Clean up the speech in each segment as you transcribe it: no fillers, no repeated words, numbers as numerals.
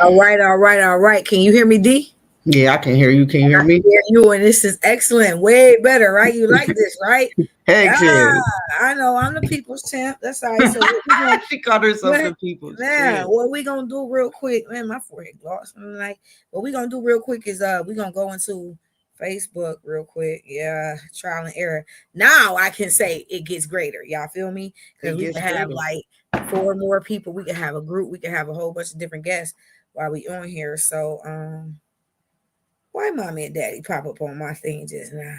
All right. Can you hear me, D? Yeah, I can hear you. Can you hear I can me? hear you, and this is excellent. Way better, right? You like this, right? Heck yeah. Ah, I know. I'm the people's champ. That's all right. So what we gonna She called herself man, the people's man, champ. what we gonna do real quick? Man, my forehead gloss. I'm like, what we gonna do real quick is we gonna go into Facebook real quick. Yeah, trial and error. Now I can say it gets greater. Y'all feel me? Because It we gets can have greater. like four more people. We can have a group. We can have a whole bunch of different guests while we on here. So why mommy and daddy pop up on my thing just now?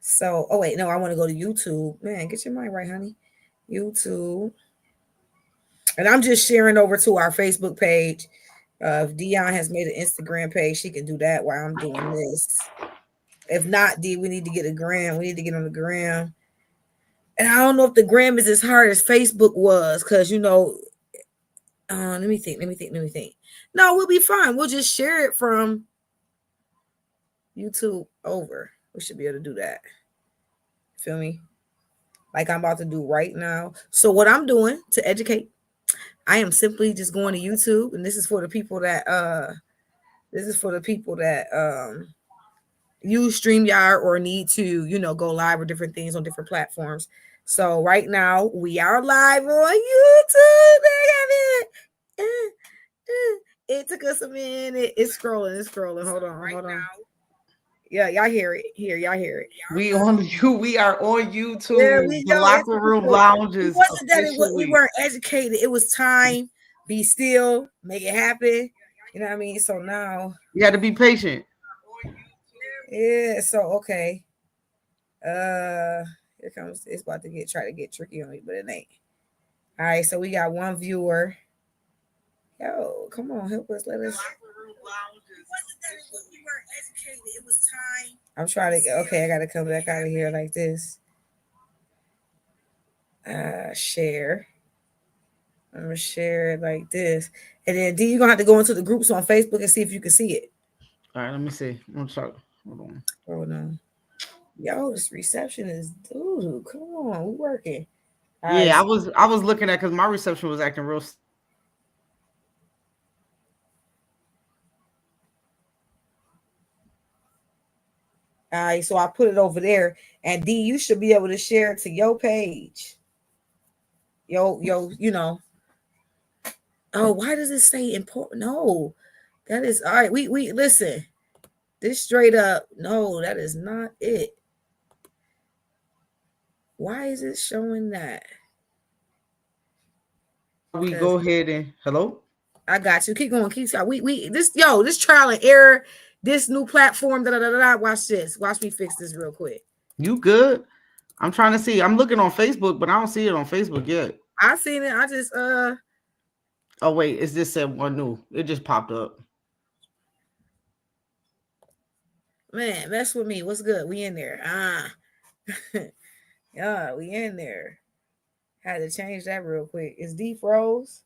So, oh wait, no, I want to go to YouTube. Man, get your mind right, honey. YouTube. And I'm just sharing over to our Facebook page. If Dion has made an Instagram page, she can do that while I'm doing this. If not, D, we need to get a gram. We need to get on the gram. And I don't know if the gram is as hard as Facebook was, because let me think. No, we'll be fine. We'll just share it from YouTube over. We should be able to do that. Feel me? Like I'm about to do right now. So what I'm doing to educate, I am simply just going to YouTube, and this is for the people that use StreamYard or need to, go live or different things on different platforms. So right now we are live on YouTube. It took us a minute. It's scrolling. Hold on. Yeah, y'all hear it. Y'all hear it. We on you. We are on Yeah, YouTube. we The go. locker room It lounges wasn't that we officially. weren't educated. It was time. Be still. Make it happen. You know what I mean? So now, You got to be patient. yeah. So okay. Here comes. It's about to try to get tricky on me, but it ain't. All right. So we got one viewer. Yo, come on, help us. Let us. It was time. I'm trying to. Okay, I got to come back out of here like this. Share. I'm gonna share it like this, and then D, you're gonna have to go into the groups on Facebook and see if you can see it. All right, let me see. I'm sorry. Hold on. Oh no, yo, this reception is dude. Come on, we working. All right, Yeah, I was looking at because my reception was acting real. all right. So I put it over there, and D, you should be able to share it to your page. Yo. Oh, why does it say important? No, that is all right. We listen. This straight up. No, that is not it. Why is it showing that? We go ahead and hello. I got you. Keep going. Keep this trial and error, this new platform. Watch this. Watch me fix this real quick. You good? I'm trying to see. I'm looking on Facebook, but I don't see it on Facebook yet. I seen it. I just Oh wait, it's just said one new. It just popped up. Man, mess with me. What's good? We in there. Yeah, we in there. Had to change that real quick. It's defroze.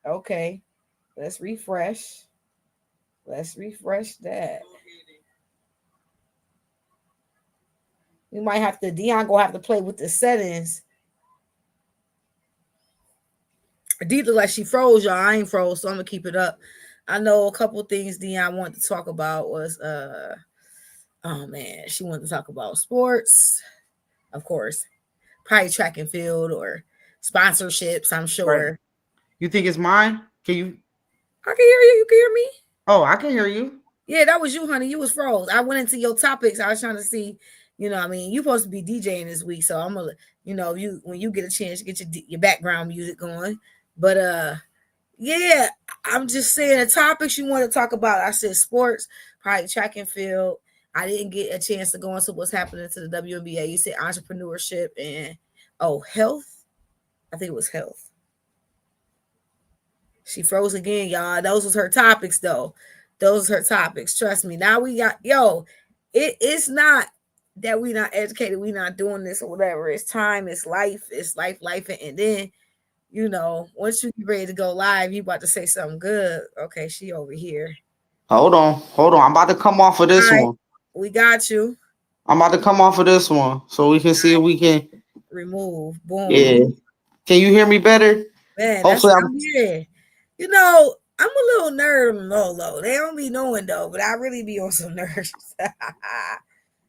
Okay. Let's refresh. Let's refresh that. We might have to Dion gonna have to play with the settings. D look like she froze, y'all. I ain't froze, so I'm gonna keep it up. I know a couple things Dion wanted to talk about was oh man, she wanted to talk about sports, of course, probably track and field or sponsorships, I'm sure. Right. You think it's mine? Can you? I can hear you. You can hear me? Oh, I can hear you. Yeah, that was you, honey. You was froze. I went into your topics. I was trying to see, I mean, you supposed to be DJing this week, so I'm gonna, you when you get a chance, get your background music going. But yeah, I'm just saying the topics you want to talk about. I said sports, probably track and field. I didn't get a chance to go into what's happening to the WNBA. You said entrepreneurship and health. I think it was health. She froze again, y'all. Those was her topics, though. Those are her topics. Trust me. Now we got it's not that we not educated, we not doing this or whatever. It's time, it's life, and then once you get ready to go live, you about to say something good. Okay, she over here. Hold on. I'm about to come off of this one. We got you. I'm about to come off of this one so we can see if we can remove. Boom. Yeah. Can you hear me better? Man, hopefully I'm here. I'm a little nerd on the low low. They don't be knowing though, but I really be on some nerds.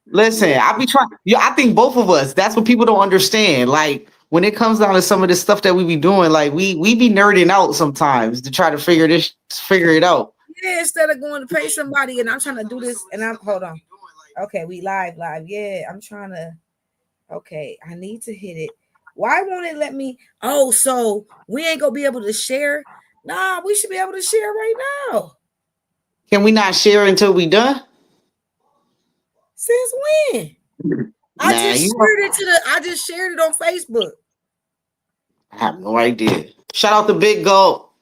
Listen, Yeah. I be trying. Yeah, I think both of us. That's what people don't understand. Like when it comes down to some of the stuff that we be doing, like we be nerding out sometimes to try to figure it out. Yeah, instead of going to pay somebody and I'm trying to do this and I'm hold on. Okay, we live. Yeah, I'm trying to. Okay, I need to hit it. Why won't it let me? Oh, so we ain't gonna be able to share? Nah, we should be able to share right now. Can we not share until we done? Since when? I Nah, just shared it to the. I just shared it on Facebook. I have no idea. Shout out to Big Gulp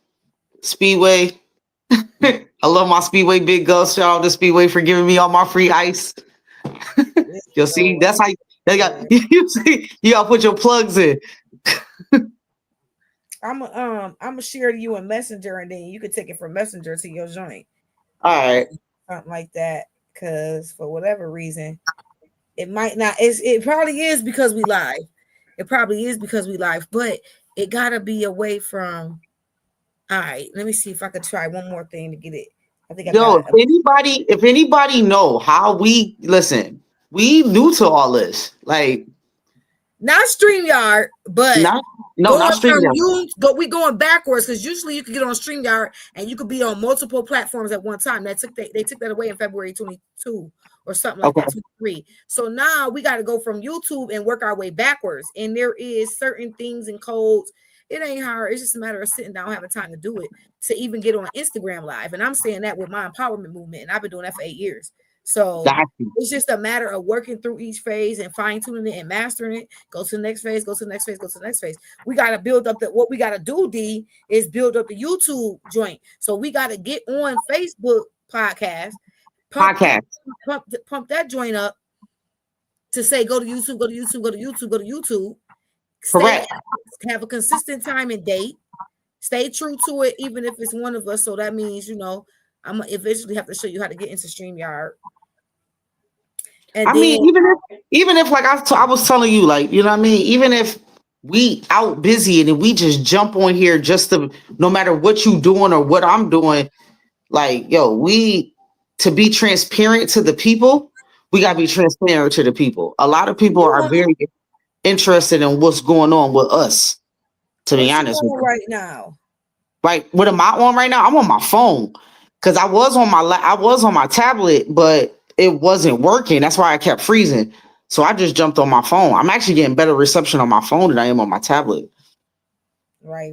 Speedway. I love my Speedway Big Gulp. Shout out to Speedway for giving me all my free ice. This You'll see, Lord. that's how they got you see, you gotta put your plugs in. I'm gonna share to you in Messenger, and then you can take it from Messenger to your joint, All right. something like that. Cause for whatever reason, it might not. It probably is because we live. It probably is because we live, but it gotta be away from. All right, let me see if I could try one more thing to get it. I think I got Yo, it. if anybody know how we listen, we new to all this. Like Not StreamYard, but not no, not going from StreamYard. you, but we going backwards because usually you can get on StreamYard and you could be on multiple platforms at one time. They took that away in February 22 or something like Okay. that, 23. So now we got to go from YouTube and work our way backwards. And there is certain things and codes. It ain't hard. It's just a matter of sitting down, having time to do it, to even get on Instagram Live. And I'm saying that with my empowerment movement, and I've been doing that for 8 years. So Got you. it's just a matter of working through each phase and fine tuning it and mastering it. Go to the next phase, go to the next phase, go to the next phase. We got to build up what we got to do, D, is build up the YouTube joint. So we got to get on Facebook podcast, pump that, Podcast. pump that joint up to say go to YouTube, go to YouTube, go to YouTube, go to YouTube. Stay, Correct. have a consistent time and date. Stay true to it, even if it's one of us. So that means, I'm gonna eventually have to show you how to get into StreamYard. And I mean, then even if like I was telling you, like, you know what I mean? Even if we out busy and then we just jump on here just to no matter what you doing or what I'm doing, like, yo, we to be transparent to the people, we gotta be transparent to the people. A lot of people are very interested in what's going on with us, to be what you honest with on you. right now? Right. What am I on right now? I'm on my phone. Cause I was on my tablet, but it wasn't working. That's why I kept freezing. So I just jumped on my phone. I'm actually getting better reception on my phone than I am on my tablet. Right.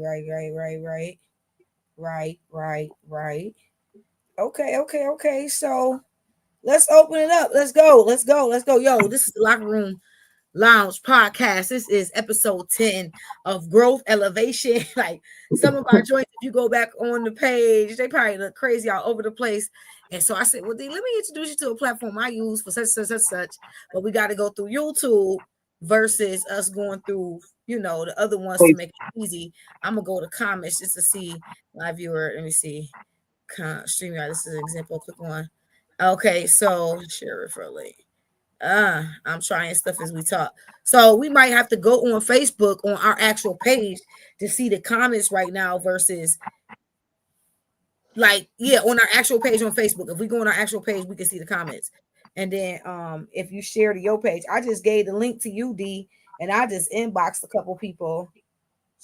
Okay. So let's open it up. Let's go. Yo, this is the Locker Room Lounge podcast. This is episode 10 of Growth Elevation. Like some of our joints, if you go back on the page, they probably look crazy all over the place. And so I said, well, D, let me introduce you to a platform I use for such. But we got to go through YouTube versus us going through, the other ones to make it easy. I'm going to go to comments just to see my viewer. Let me see. StreamYard. This is an example. Click on. Okay, so share referral link. I'm trying stuff as we talk. So we might have to go on Facebook on our actual page to see the comments right now versus on our actual page on Facebook. If we go on our actual page, we can see the comments. And then if you share to your page, I just gave the link to you, D, and I just inboxed a couple people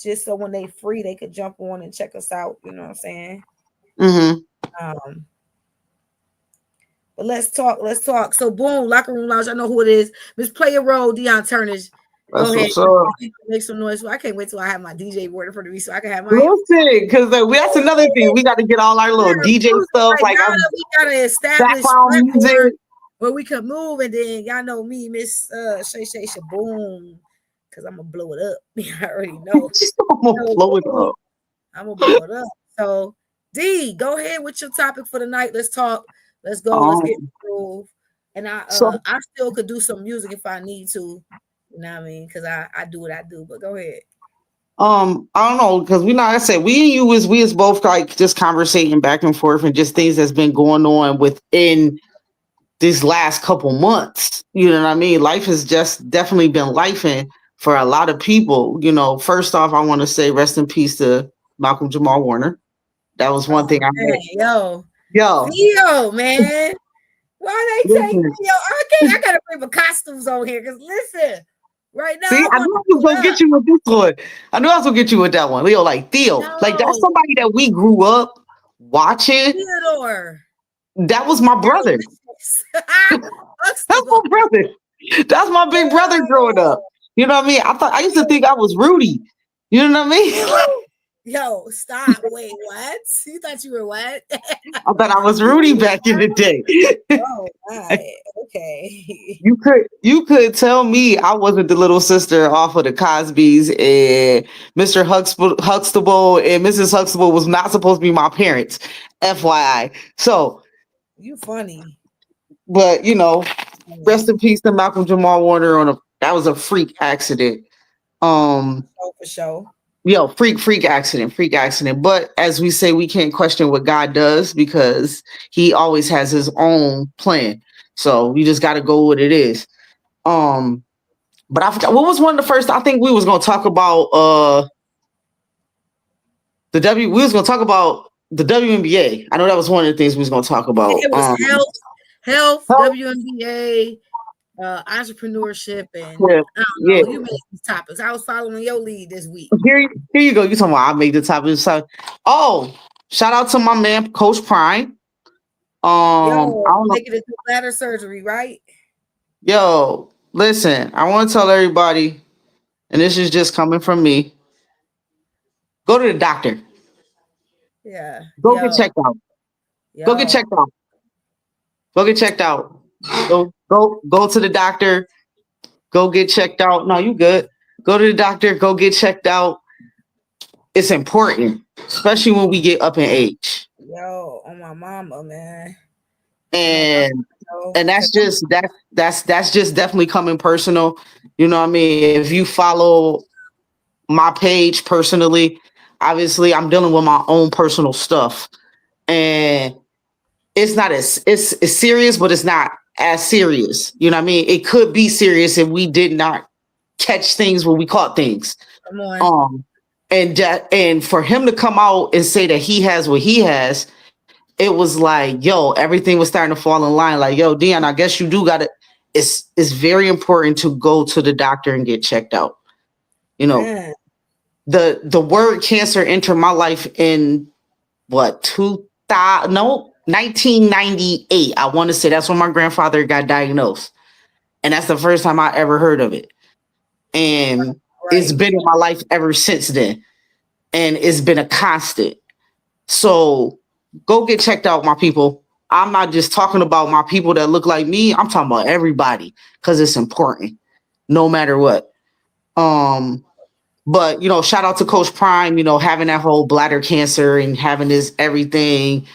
just so when they free they could jump on and check us out. You know what I'm saying? Mm-hmm. But let's talk. So boom, Locker Room Lounge. I know who it is. Miss Player Roll, Dion Turnage. Go That's ahead. what's up. Make some noise. I can't wait till I have my DJ board in front of me so I can have my Listen, because that's another thing. We got to get all our little DJ stuff, right like now our we gotta establish background music. where we can move, and then y'all know me, Miss Shay Shaboom, because I'm gonna blow it up. I already know. I'm gonna blow it up. I'm gonna blow it up. So D, go ahead with your topic for the night. Let's talk. Let's go. Let's get through. And I still could do some music if I need to. You know what I mean? Because I do what I do. But go ahead. I don't know, because like I said, we as both like just conversating back and forth and just things that's been going on within these last couple months. You know what I mean? Life has just definitely been lifing for a lot of people. First off, I want to say rest in peace to Malcolm Jamal Warner. That was one Oh thing I man, met. yo, Yo, Theo, man. Why they take listen. Theo? I gotta bring my costumes on here because listen, right now See, I I want knew I to was gonna pull get up. you with this one. I knew I was gonna get you with that one. Leo, like Theo, like that's No, somebody that we grew up watching. Theodore. That was my brother. That's my Huxtable. brother. That's my big brother growing up. You know what I mean? I used to think I was Rudy. You know what I mean? Yo, stop. Wait, what? You thought you were what? I thought I was Rudy back in the day. Oh my. Okay. You could tell me I wasn't the little sister off of the Cosbys and Mr. Huxtable and Mrs. Huxtable was not supposed to be my parents, FYI. So, You funny. but rest Funny. in peace to Malcolm Jamal Warner that was a freak accident. Um, Oh, for sure. freak accident. But as we say, we can't question what God does because He always has His own plan. So you just got to go with it is. Um, but I forgot what was one of the first. I think we was gonna talk about the W. We was gonna talk about the WNBA. I know that was one of the things we was gonna talk about. It was health, Health, WNBA, entrepreneurship, and yeah, I don't yeah. know. You made these topics. I was following your lead this week. Here you go. You talking about I made the topic. So, oh, shout out to my man, Coach Prime. I Yo, don't know. making it through bladder surgery, right? Yo, listen, I want to tell everybody, and this is just coming from me. Go to the doctor. Yeah. Go get checked out. Go get Yo, checked out. Go get checked out. Go to the doctor. Go get checked out. No, you good. Go to the doctor. Go get checked out. It's important, especially when we get up in age. yo, on my mama, man. On my mama, And yo. and 'Cause that's just that's just definitely coming personal. You know what I mean? If you follow my page personally, obviously I'm dealing with my own personal stuff. And it's not it's serious, but it's not as serious. You know what I mean? It could be serious if we did not catch things when we caught things. come on. Um, and for him to come out and say that he has what he has, it was like, yo, everything was starting to fall in line. Like, yo, Dion, I guess you do got to. It's very important to go to the doctor and get checked out. You know, Man. the word cancer entered my life in what 2000 no 1998. I want to say that's when my grandfather got diagnosed, and that's the first time I ever heard of it. And it's Right. been in my life ever since then, and it's been a constant. So go get checked out, my people. I'm not just talking about my people that look like me. I'm talking about everybody because it's important, no matter what. Um, but shout out to Coach Prime. Having that whole bladder cancer and having this everything.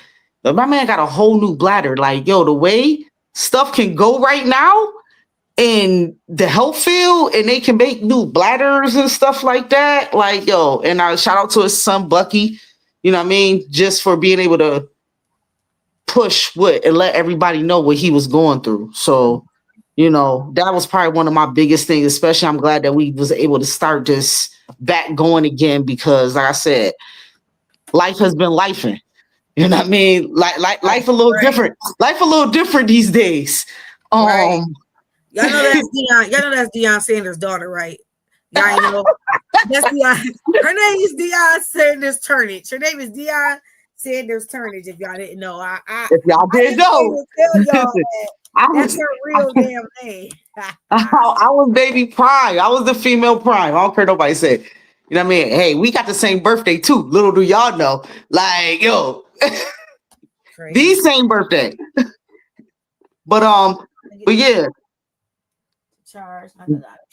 But my man got a whole new bladder. Like, yo, the way stuff can go right now in the health field and they can make new bladders and stuff like that. Like, yo, and I shout out to his son Bucky, you know what I mean? Just for being able to push what and let everybody know what he was going through. So, that was probably one of my biggest things, especially I'm glad that we was able to start this back going again because like I said, life has been lifing. You know what I mean? Like Right. life a little Right. different. Life a little different these days. Right. Um Y'all know that's Deion. Y'all know that's Deion Sanders' daughter, right? Y'all ain't know. That's Deion. Her name is Deion Sanders Turnage. Her name is Deion Sanders Turnage. If y'all didn't know, if y'all I didn't just came know, to tell y'all listen, that I that's was her real damn name. I was baby prime. I was the female prime. I don't care nobody said. You know what I mean? Hey, we got the same birthday too. Little do y'all know. Like, yo, the Crazy. same birthday. But I get but this yeah, charge.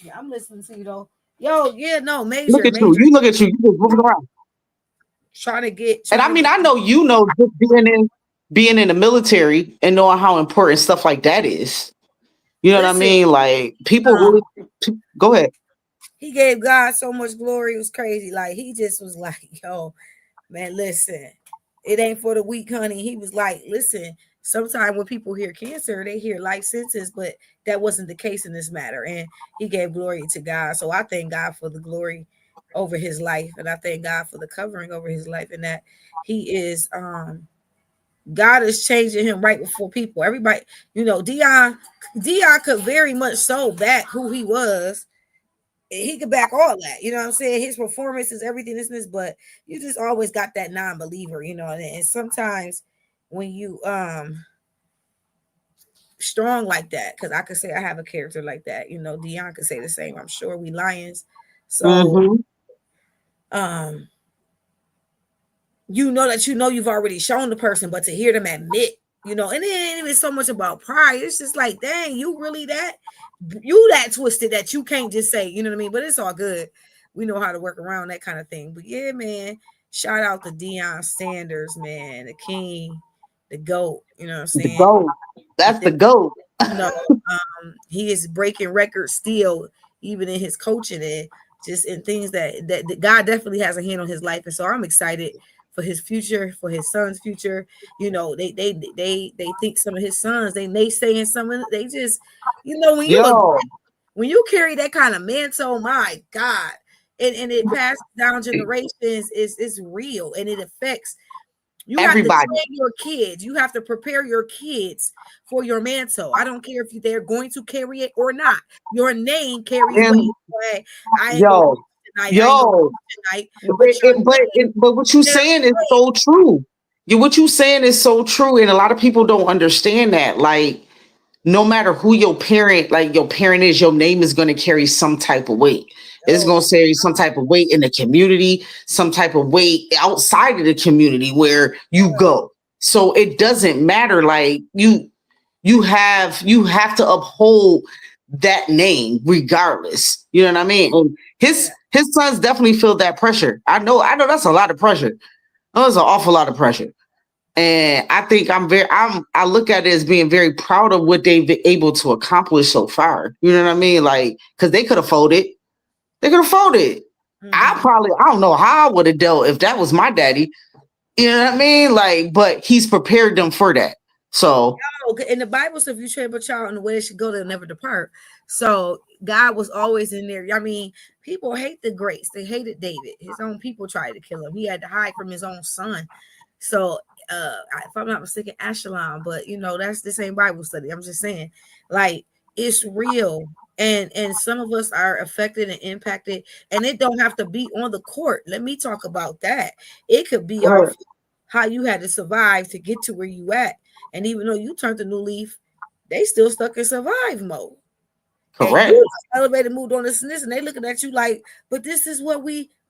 Yeah, I'm listening to you though. Yo, yeah, no, look major, at you. major. You look at you. You just moving around. And Trying I to mean, get I know just being in the military and knowing how important stuff like that is. You know what I listen. mean? Like people Um, really go ahead. he gave God so much glory. It was crazy. Like he just was like, yo, man, listen, it ain't for the weak, honey. He was like, listen, sometimes when people hear cancer, they hear life sentence, but that wasn't the case in this matter. And he gave glory to God. So I thank God for the glory over his life, and I thank God for the covering over his life, and that he is God is changing him right before people. Everybody, Dion could very much so back who he was. He could back all that, you know what I'm saying? His performances, everything, this, but you just always got that non-believer, and sometimes when you strong like that, because I could say I have a character like that, Dion could say the same. I'm sure we lions. So Mm-hmm. um that you've already shown the person, but to hear them admit, and it ain't even so much about pride. It's just like, dang, you really that twisted that you can't just say, you know what I mean? But it's all good. We know how to work around that kind of thing. But yeah, man, shout out to Deion Sanders, man, the king, the GOAT, you know what I'm The saying? goat. That's the goat. You know, he is breaking records still, even in his coaching and just in things that God definitely has a hand on his life. And so I'm excited for his future, for his son's future. They think some of his sons, they naysaying some of they just, Yo, when you carry that kind of mantle, my God, and it passes down generations, is real, and it affects. You have to everybody. train your kids. You have to prepare your kids for your mantle. I don't care if they're going to carry it or not. Your name carries weight. And Okay? I ain't gonna yo, preach tonight. I ain't gonna yo, preach tonight. but But your but what you name saying carries is weight. so true. What you saying is so true, and a lot of people don't understand that. Like, no matter who your parent is, your name is going to carry some type of weight. It's Oh going my to carry some type of weight in the community, some type of weight outside of the community where you God. go. So it doesn't matter. Like, you have to uphold that name regardless. You know what I mean? And Yeah. his sons definitely feel that pressure. I know that's a lot of pressure. That's an awful lot of pressure. And I think I look at it as being very proud of what they've been able to accomplish so far. You know what I mean? Like, because they could have folded. They could have folded. Mm-hmm. I don't know how I would have dealt if that was my daddy. You know what I mean? Like, but he's prepared them for that. So, Okay, in the Bible says, if you train up a child in the way they should go, they'll never depart. So God was always in there. I mean, people hate the greats. They hated David. His own people tried to kill him. He had to hide from his own son. So if I'm not mistaken, Ashalon, but that's the same Bible study. I'm just saying, like, it's real. And some of us are affected and impacted, and it don't have to be on the court. Let me talk about that. It could be off how you had to survive to get to where you at. And even though you turned a new leaf, they still stuck in survive mode. And correct. you elevated, moved on this and this, and they looking at you like, but this is what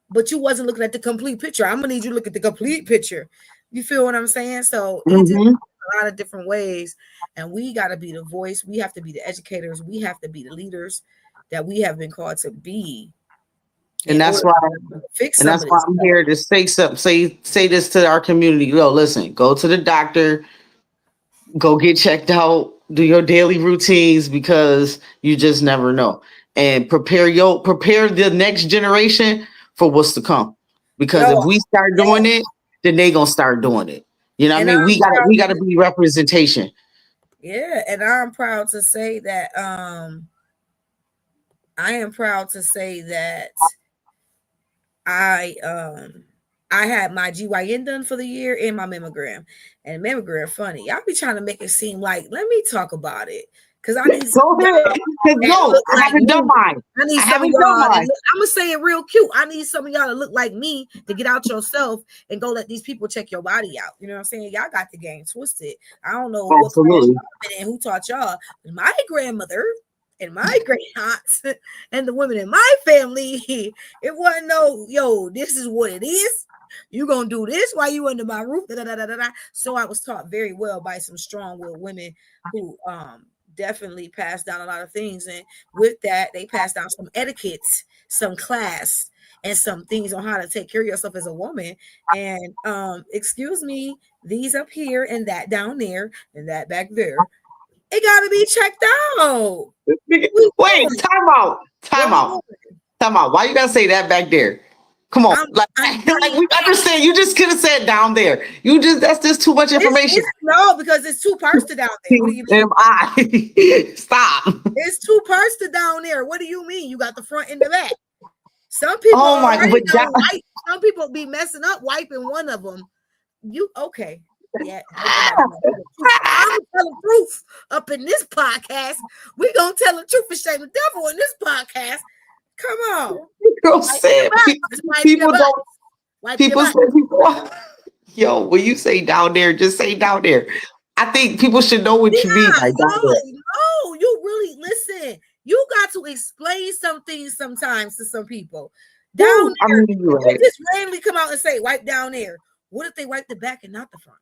but you wasn't looking at the complete picture. I'm gonna need you to look at the complete picture. You feel what I'm saying? So it just Hmm. a lot of different ways, and we got to be the voice. We have to be the educators. We have to be the leaders that we have been called to be And in that's order why to fix and some that's of why this I'm stuff. here to say this to our community. Yo, listen, go to the doctor, go get checked out, do your daily routines because you just never know. And prepare the next generation for what's to come. Because Yo, if we start doing it, then they gonna start doing it. You know what I and mean? I'm We proud gotta be representation. Yeah, and I'm proud to say that I am proud to say that I um I had my GYN done for the year and my mammogram. And mammogram funny. Y'all be trying to make it seem like, let me talk about it. Cause I need some Go of y'all ahead. Cause that yo, look I like haven't done me. mine. I need I some of haven't done y'all that mine. look, I'm gonna say it real cute. I need some of y'all to look like me to get out yourself and go let these people check your body out. You know what I'm saying? Y'all got the game twisted. I don't know what class Absolutely. y'all been in, who taught y'all. My grandmother and my great aunts and the women in my family, it wasn't no, yo, this is what it is. You gonna do this while you under my roof. Da, da, da, da, da, da. So I was taught very well by some strong-willed women who definitely passed down a lot of things. And with that, they passed down some etiquettes, some class, and some things on how to take care of yourself as a woman. And excuse me, these up here and that down there and that back there, it gotta be checked out. We Wait, doing? time out. What Time we out. doing? Time out. Why you gotta say that back there? Come on. I'm Like, I'm like being we understand. You just could have said down there. That's just too much information. it's no, because it's two parts to down there. What do you mean? Am I? Stop. It's two parts to down there. What do you mean? You got the front and the back. Some people Oh my, already but don't wipe. Some people be messing up wiping one of them. You okay? Yeah, ain't nobody gonna tell the truth. I'm gonna tell the truth up in this podcast. We gonna tell the truth and shame the devil in this podcast. Come on, girl wipe your said butt. Just wipe your people butt. don't. Wipe your People butt. say people. Yo, when you say down there, just say down there. I think people should know what you mean Yeah, by down there. no, you really listen. You got to explain some things sometimes to some people. Down Woo, I there, mean, you're if you right. just randomly come out and say wipe down there, what if they wipe the back and not the front?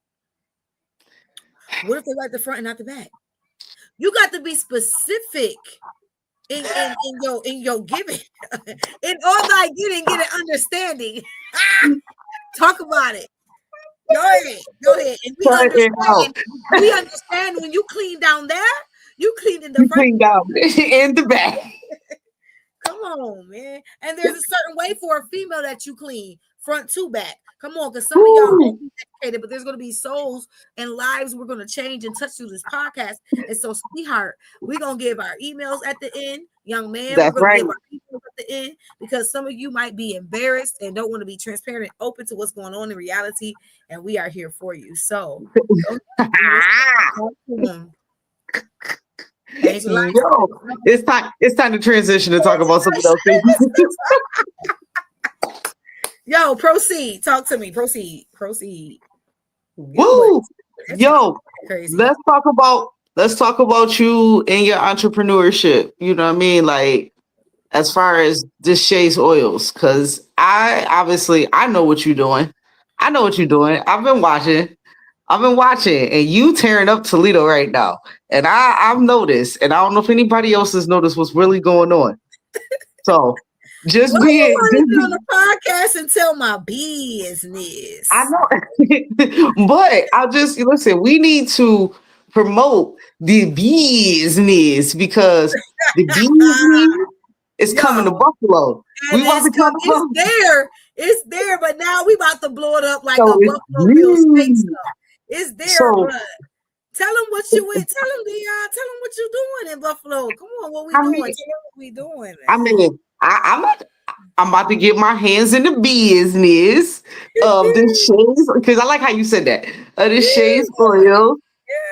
What if they wipe the front and not the back? You got to be specific in your giving. In all thy getting, get an understanding. Talk about it. Go ahead. And Cut it out. we understand when you clean down there, you clean in the You front. clean down in the back. Come on, man. And there's a certain way for a female that you clean front to back. Come on, because some of y'all may be educated, but there's going to be souls and lives we're going to change and touch through this podcast. And so, sweetheart, we're going to give our emails at the end. Young man, That's we're going right. to give our emails at the end because some of you might be embarrassed and don't want to be transparent and open to what's going on in reality. And we are here for you. So, Yo, it's time to transition and talk about something else. Yo, proceed. Talk to me. Proceed. Woo! Yo, crazy. let's talk about you and your entrepreneurship. You know what I mean? Like, as far as this Shay's oils, because I know what you're doing. I've been watching, and you tearing up Toledo right now. And I've noticed, and I don't know if anybody else has noticed what's really going on. So just Why being you on the podcast and tell my business. I know, but I'll just listen. We need to promote the business because the business is coming to Buffalo. We about to come. It's there, but now we about to blow it up like a Buffalo Bills steak stuff. It's there, but tell them what you went. Tell them, Dion. Tell them what you doing in Buffalo. Come on, what we doing? Tell them what we doing. I mean, I'm about to get my hands in the business of the Shay's because I like how you said that. The Shay's oil,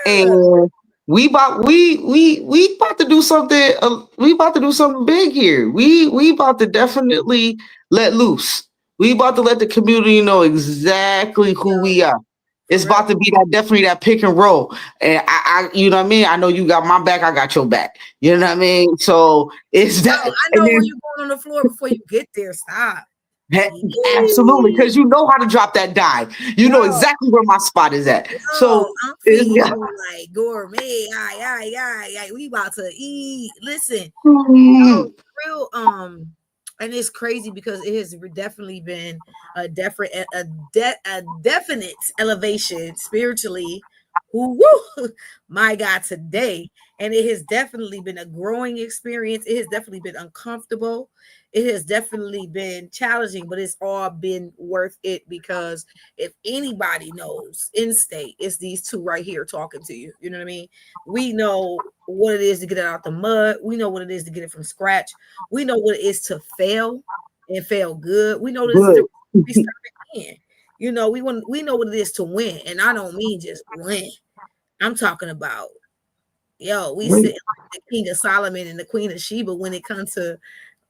and we about to do something. We about to do something big here. We about to definitely let loose. We about to let the community know exactly who we are. It's about to be definitely that pick and roll. And I you know what I mean? I know you got my back, I got your back. You know what I mean? So it's that. I know when you're going on the floor before you get there. Stop. Absolutely, because you know how to drop that dime. You know exactly where my spot is at. So I'm feeding you like gourmet. We about to eat. Listen, real and it's crazy because it has definitely been a definite elevation spiritually. Woo, my God, today. And it has definitely been a growing experience. It has definitely been uncomfortable. It has definitely been challenging, but it's all been worth it because if anybody knows in state, it's these two right here talking to you. You know what I mean? We know what it is to get it out the mud. We know what it is to get it from scratch. We know what it is to fail and fail good. We know this is to restart again. You know, we know what it is to win. And I don't mean just win. I'm talking about, we sit like the King of Solomon and the Queen of Sheba when it comes to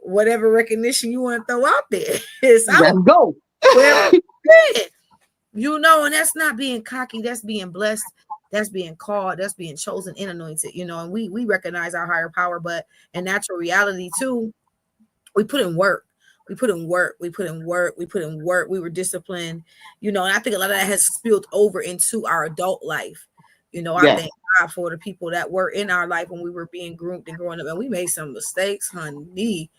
whatever recognition you want to throw out there. Let's go. And that's not being cocky. That's being blessed. That's being called. That's being chosen and anointed, and we recognize our higher power, but in natural reality too, we put in work. We put in work. We were disciplined, and I think a lot of that has spilled over into our adult life. I thank God for the people that were in our life when we were being groomed and growing up, and we made some mistakes, honey.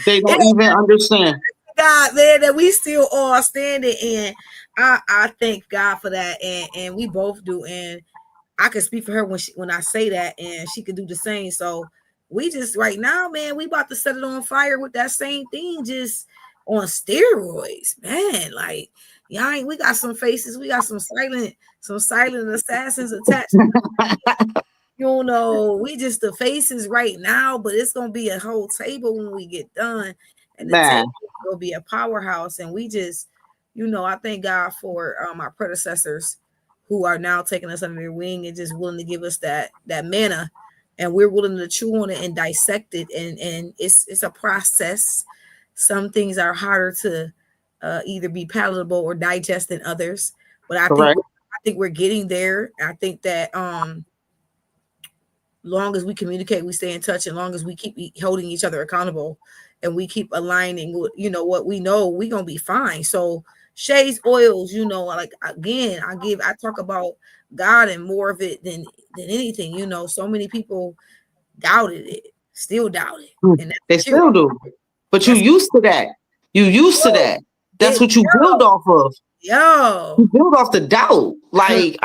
They don't even understand. God, man, that we still are standing, and I thank God for that, and we both do, and I can speak for her when I say that, and she can do the same. So we just right now, man, we about to set it on fire with that same thing, just on steroids, man. Like, we got some faces, we got some silent assassins attached. You know, we just the faces right now, but it's gonna be a whole table when we get done, and the Man, table will be a powerhouse. And we just, I thank God for our predecessors who are now taking us under their wing and just willing to give us that manna, and we're willing to chew on it and dissect it. And it's a process. Some things are harder to either be palatable or digest than others, but correct. I think we're getting there. I think that long as we communicate, we stay in touch, and long as we keep holding each other accountable and we keep aligning with, what we know, we gonna be fine. So shades oils, like again, I talk about God and more of it than anything. So many people doubted it, still doubt it. Hmm. And that's They period. still do. But you That's used to that. You used to yo, that. That's what you build yo, off of. yo. You build off the doubt. Like,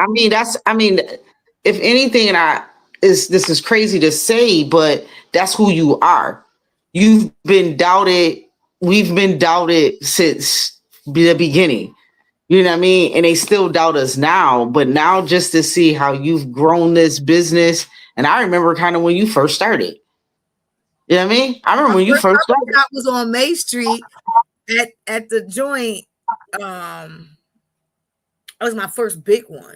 if anything, and this is crazy to say, but that's who you are. You've been doubted. We've been doubted since the beginning. You know what I mean? And they still doubt us now. But now just to see how you've grown this business. And I remember kind of when you first started. You know what I mean? I My remember when you first first barber started. shop was on May Street at the joint. Um, that was my first big one.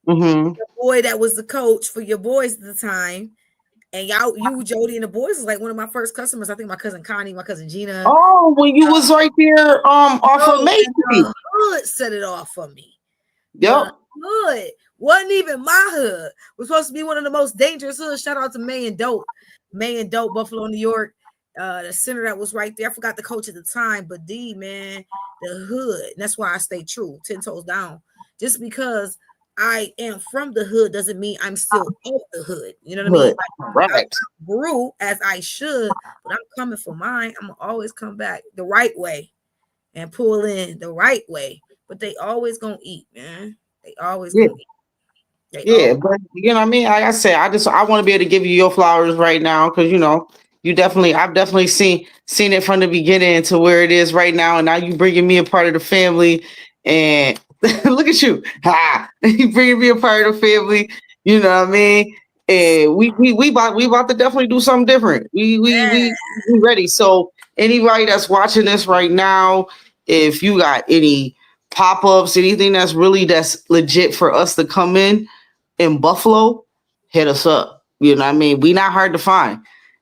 Hmm. The boy that was the coach for your boys at the time, and Jody and the boys was like one of my first customers. I think my cousin Connie, my cousin Gina. Oh, when you was right there off of Oh, Main and Street. the hood set it off for me. The Yep. hood wasn't even my hood. It was supposed to be one of the most dangerous hoods. Shout out to May and Dope, Buffalo, New York. The center that was right there. I forgot the coach at the time, but D man, the hood. And that's why I stay true, 10 toes down. Just because I am from the hood doesn't mean I'm still of the hood. You know what I mean? Good. Like I Right. grew as I should, but I'm coming for mine. I'm gonna always come back the right way and pull in the right way. But they always gonna eat, man. They always Yeah. gonna eat. They Yeah. always. But you know what I mean? Like I said, I want to be able to give you your flowers right now because I've definitely seen it from the beginning to where it is right now, and now you bringing me a part of the family, and look at you, you bringing me a part of the family. You know what I mean? And we about to definitely do something different. We ready. So anybody that's watching this right now, if you got any pop ups, anything that's legit for us to come in Buffalo, hit us up. You know what I mean? We not hard to find.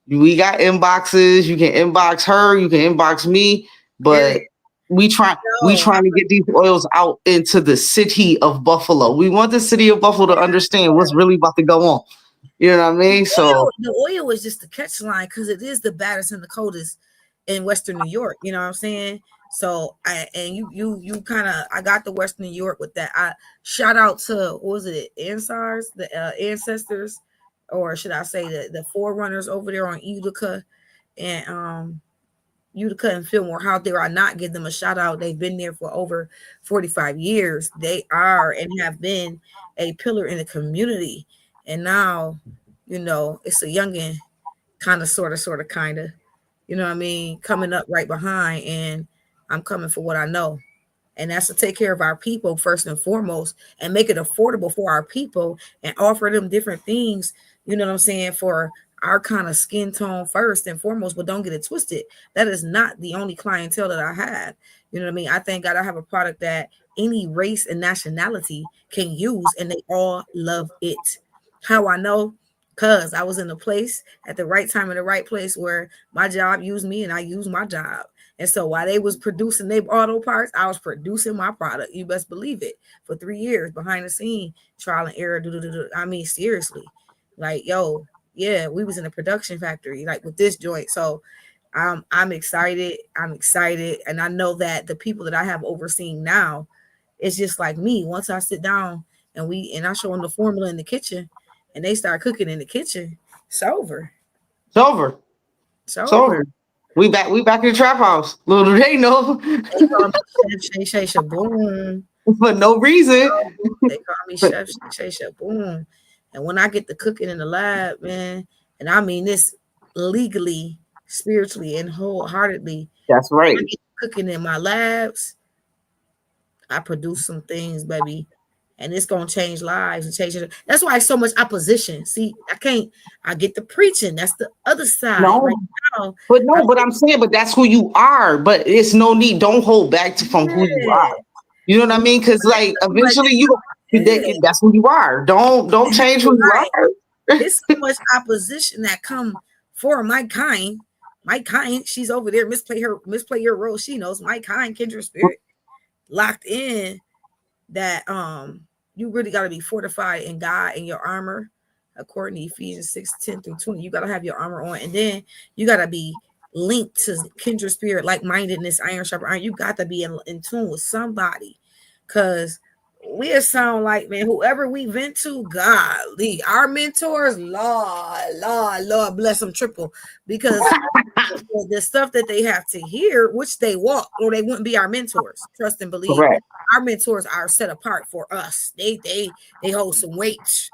We got inboxes. You can inbox her. You can inbox me. Period. But we No, trying to get these oils out into the city of Buffalo. We want the city of Buffalo to understand what's really about to go on. You know what I mean? So the oil is just the catch line because it is the baddest and the coldest in Western New York. You know what I'm saying? So you kind of I got the Western New York with that. I shout out to what was it, Ansars, the ancestors, or should I say the forerunners over there on and Utica and Fillmore. How dare I not give them a shout out? They've been there for over 45 years. They are and have been a pillar in the community. And now, it's a youngin' kind of, sort of, kind of, you know what I mean, coming up right behind. And I'm coming for what I know. And that's to take care of our people first and foremost and make it affordable for our people and offer them different things, you know what I'm saying, for our kind of skin tone first and foremost. But don't get it twisted. That is not the only clientele that I have. You know what I mean? I thank God I have a product that any race and nationality can use and they all love it. How I know? Because I was in a place at the right time in the right place where my job used me and I used my job. And so while they was producing their auto parts, I was producing my product. You best believe it. For 3 years behind the scene, trial and error. I mean, seriously, like yo, yeah, we was in a production factory, like with this joint. So I'm excited. I'm excited, and I know that the people that I have overseen now, it's just like me. Once I sit down and I show them the formula in the kitchen, and they start cooking in the kitchen, it's over. it's over. It's It's over. over. We back in the trap house. Little do they know. They call me Chef Shay Shay Shaboom. For no reason. They call me Chef Shay Shay Shaboom. And when I get to cooking in the lab, man, and I mean this legally, spiritually, and wholeheartedly, That's right. cooking in my labs, I produce some things, baby. and it's gonna change lives and change it. That's why so much opposition. See, I get the preaching. That's the other side No, right now. but I no, but I'm saying, but that's who you are. But it's no need. Don't hold back from who you are. yeah, You know what I mean? Because like but eventually yeah, that's who you are. Don't change who you right. are. It's so much opposition that come for my kind. My kind, she's over there misplay your role. She knows my kind, kindred spirit, locked in that you really got to be fortified in God and your armor, according to Ephesians 6:10-20. You got to have your armor on, and then you got to be linked to kindred spirit, like-mindedness, iron sharper iron. You got to be in tune with somebody, because we sound like, man, whoever we vent to, golly, our mentors, Lord bless them triple, because the stuff that they have to hear, which they walk, or they wouldn't be our mentors. Trust and believe. Correct. Our mentors are set apart for us. They hold some weight.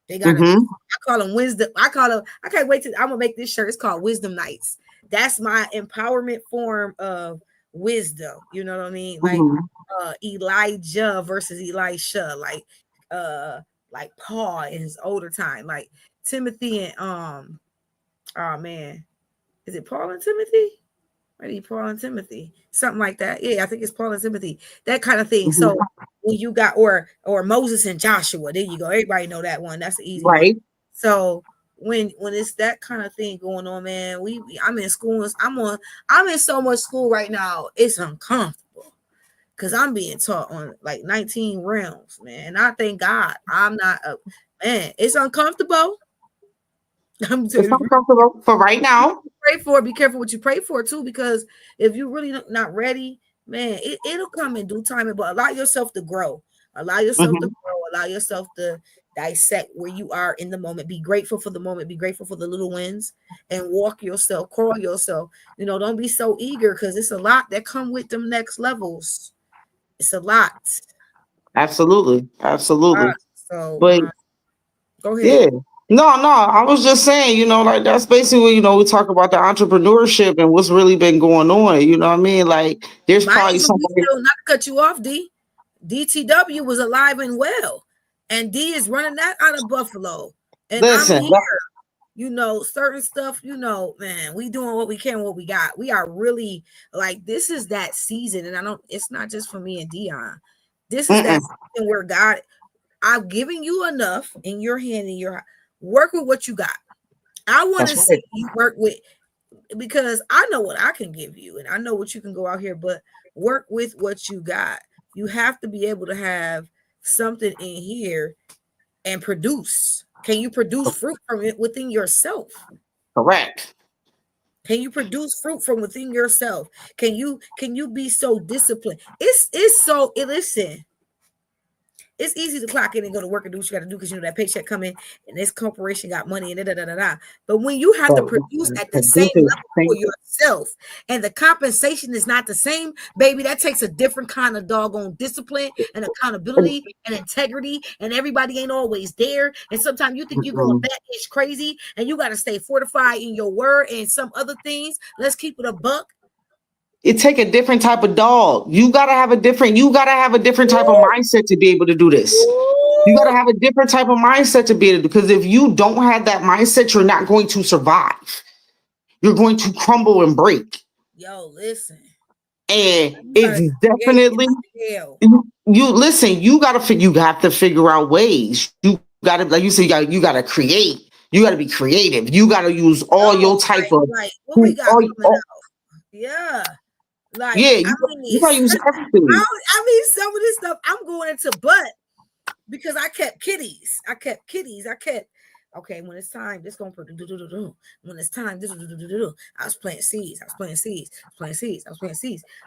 They gotta be. Mm-hmm. I call them wisdom. I can't wait I'm gonna make this shirt. It's called Wisdom Nights. That's my empowerment form of wisdom. You know what I mean? Like Mm-hmm. Elijah versus Elisha, like Paul in his older time, like Timothy and oh man, is it Paul and Timothy? Maybe Paul and Timothy, something like that. Yeah, I think it's Paul and Timothy, that kind of thing. Mm-hmm. So when you got or Moses and Joshua, there you go. Everybody know that one. That's the easy one. Right. So when it's that kind of thing going on, man, I'm in school. I'm in so much school right now. It's uncomfortable because I'm being taught on like 19 realms, man. And I thank God I'm not a man. It's uncomfortable. I'm It's just uncomfortable for right now. pray for it. Be careful what you pray for too, because if you're really not ready, man, it'll come in due time. But allow yourself to grow. Allow yourself to Mm-hmm. grow. Allow yourself to dissect where you are in the moment. Be grateful for the moment. Be grateful for the little wins, and walk yourself, crawl yourself. Don't be so eager, because it's a lot that come with them next levels. It's a lot. Absolutely. Absolutely. So But go ahead. yeah. No. I was just saying, like that's basically, we talk about the entrepreneurship and what's really been going on. You know what I mean? Like there's Mind probably you, we somebody. still, not to cut you off, D. DTW was alive and well, and D is running that out of Buffalo, and I'm Listen, here. Certain stuff. Man, we doing what we can, what we got. We are really like, this is that season, and it's not just for me and Dion. This is that season where God, I've given you enough in your hand, in your work with what you got. I want to that's see right. you work with, because I know what I can give you, and I know what you can go out here, but work with what you got. You have to be able to have something in here and produce. Can you produce fruit from it within yourself? Correct. Can you produce fruit from within yourself? Can you be so disciplined? Listen. It's easy to clock in and go to work and do what you got to do, because that paycheck come in and this corporation got money and da. But when you have to So produce at the same produces level for yourself, and the compensation is not the same, baby, that takes a different kind of doggone discipline and accountability and integrity. And everybody ain't always there. And sometimes you think you're going back-ish crazy, and you got to stay fortified in your word and some other things. Let's keep it a buck. it take a different type of dog. You gotta have a different type of mindset to be able to do this. You gotta have a different type of mindset to be able to, because if you don't have that mindset, you're not going to survive. You're going to crumble and break. Yo, listen. And it's definitely you listen, you have to figure out ways. You gotta, like you said, you gotta create. You gotta be creative. You gotta use all your type of what we got coming out. Yeah. Like, yeah, you gotta use everything. Some of this stuff I'm going into, but because I kept kitties. Okay, when it's time, this gonna do. When it's time, I was planting seeds.